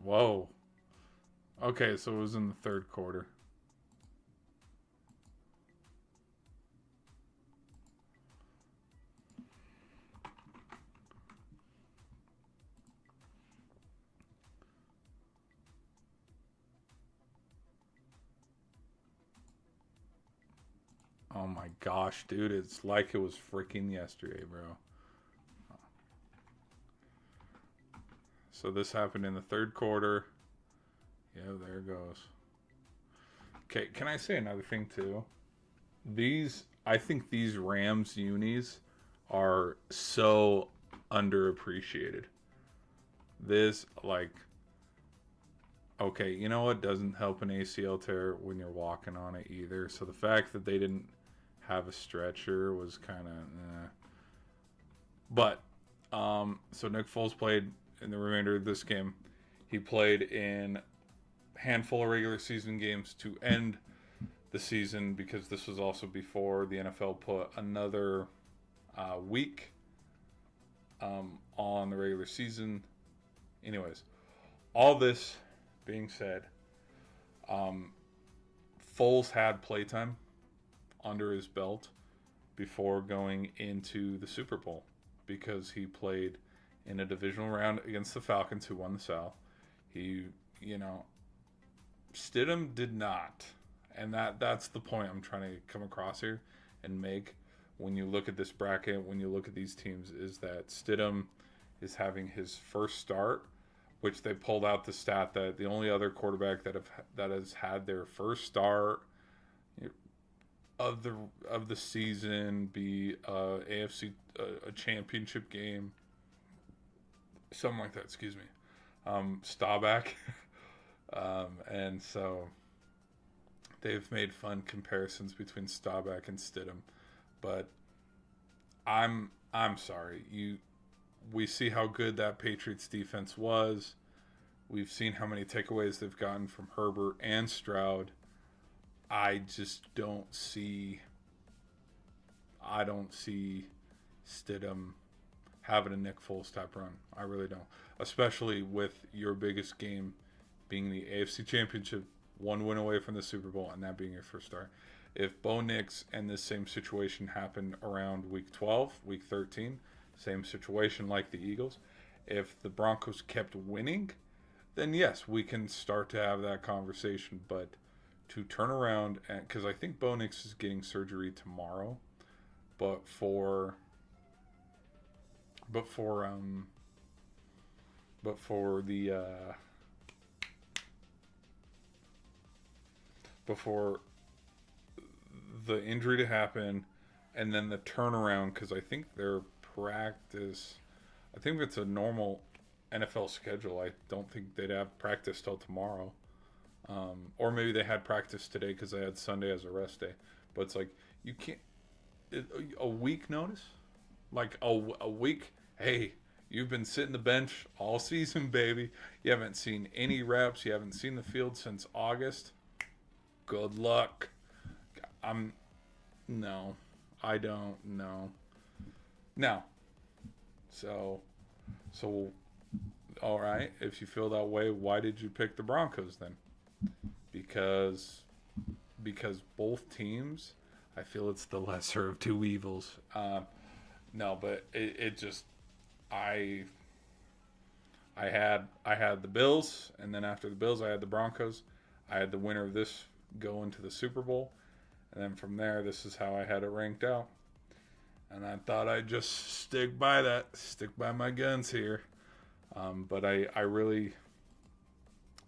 Whoa. Okay, so it was in the third quarter. Oh my gosh, dude. It's like it was freaking yesterday, bro. So this happened in the third quarter. Yeah, there it goes. Okay, can I say another thing too? I think these Rams unis are so underappreciated. This, like, okay, you know what doesn't help an ACL tear when you're walking on it either. So the fact that they didn't have a stretcher was kind of, but so Nick Foles played in the remainder of this game. He played in a handful of regular season games to end the season because this was also before the NFL put another week on the regular season. Anyways, all this being said, Foles had playtime under his belt before going into the Super Bowl because he played in a divisional round against the Falcons, who won the South. He, Stidham did not, and that's the point I'm trying to come across here and make. When you look at this bracket, when you look at these teams, is that Stidham is having his first start, which they pulled out the stat that the only other quarterback that has had their first start of the season be AFC a championship game, something like that. Excuse me, Staubach, and so they've made fun comparisons between Staubach and Stidham, but I'm sorry. We see how good that Patriots defense was. We've seen how many takeaways they've gotten from Herbert and Stroud. I don't see Stidham having a Nick Foles type run. I really don't. Especially with your biggest game being the AFC Championship, one win away from the Super Bowl, and that being your first start. If Bo Nix and this same situation happened around week 12, week 13, same situation like the Eagles, if the Broncos kept winning, then yes, we can start to have that conversation. But to turn around, and because I think Bo Nix is getting surgery tomorrow, but for the before the injury to happen, and then the turnaround, because I think their practice, I think it's a normal NFL schedule. I don't think they'd have practice till tomorrow. Or maybe they had practice today because they had Sunday as a rest day. But it's like, you can't, a week notice? Like a week, hey, you've been sitting the bench all season, baby. You haven't seen any reps. You haven't seen the field since August. Good luck. No, I don't know. Now, so, all right, if you feel that way, why did you pick the Broncos then? Because both teams, I feel it's the lesser of two evils. No, but it just I had the Bills, and then after the Bills, I had the Broncos. I had the winner of this go into the Super Bowl, and then from there, this is how I had it ranked out. And I thought I'd just stick by my guns here. But I really,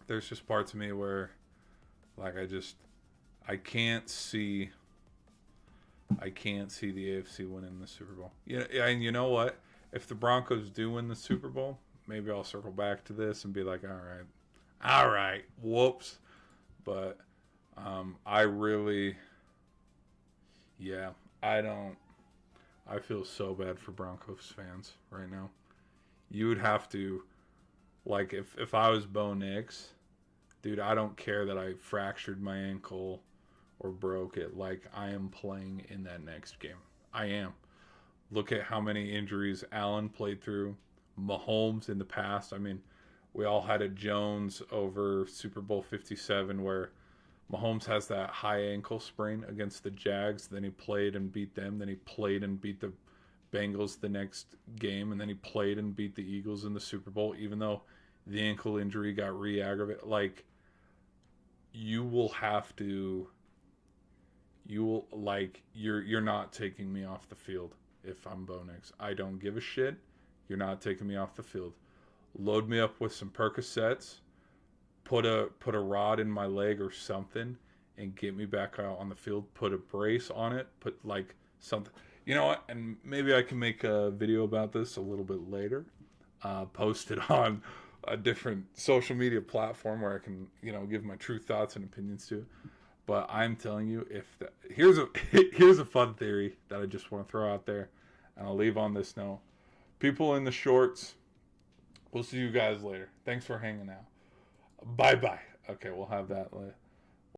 there's just parts of me where, like, I can't see the AFC winning the Super Bowl. Yeah, and you know what? If the Broncos do win the Super Bowl, maybe I'll circle back to this and be like, all right, whoops. But I really, yeah, I feel so bad for Broncos fans right now. You would have to, like, if I was Bo Nix, dude, I don't care that I fractured my ankle or broke it. Like, I am playing in that next game. I am. Look at how many injuries Allen played through. Mahomes in the past. I mean, We all had a Jones over Super Bowl 57 where Mahomes has that high ankle sprain against the Jags. Then he played and beat them. Then he played and beat the Bengals the next game. And then he played and beat the Eagles in the Super Bowl, even though the ankle injury got re-aggravated. Like, you will have to... You will, like, you're not taking me off the field if I'm Bo Nix. I don't give a shit. You're not taking me off the field. Load me up with some Percocets, put a rod in my leg or something, and get me back out on the field. Put a brace on it. Put like something. You know what? And maybe I can make a video about this a little bit later. Post it on a different social media platform where I can, give my true thoughts and opinions to. But I'm telling you, here's a fun theory that I just want to throw out there, and I'll leave on this note. People in the shorts, we'll see you guys later. Thanks for hanging out. Bye-bye. Okay, we'll have that later.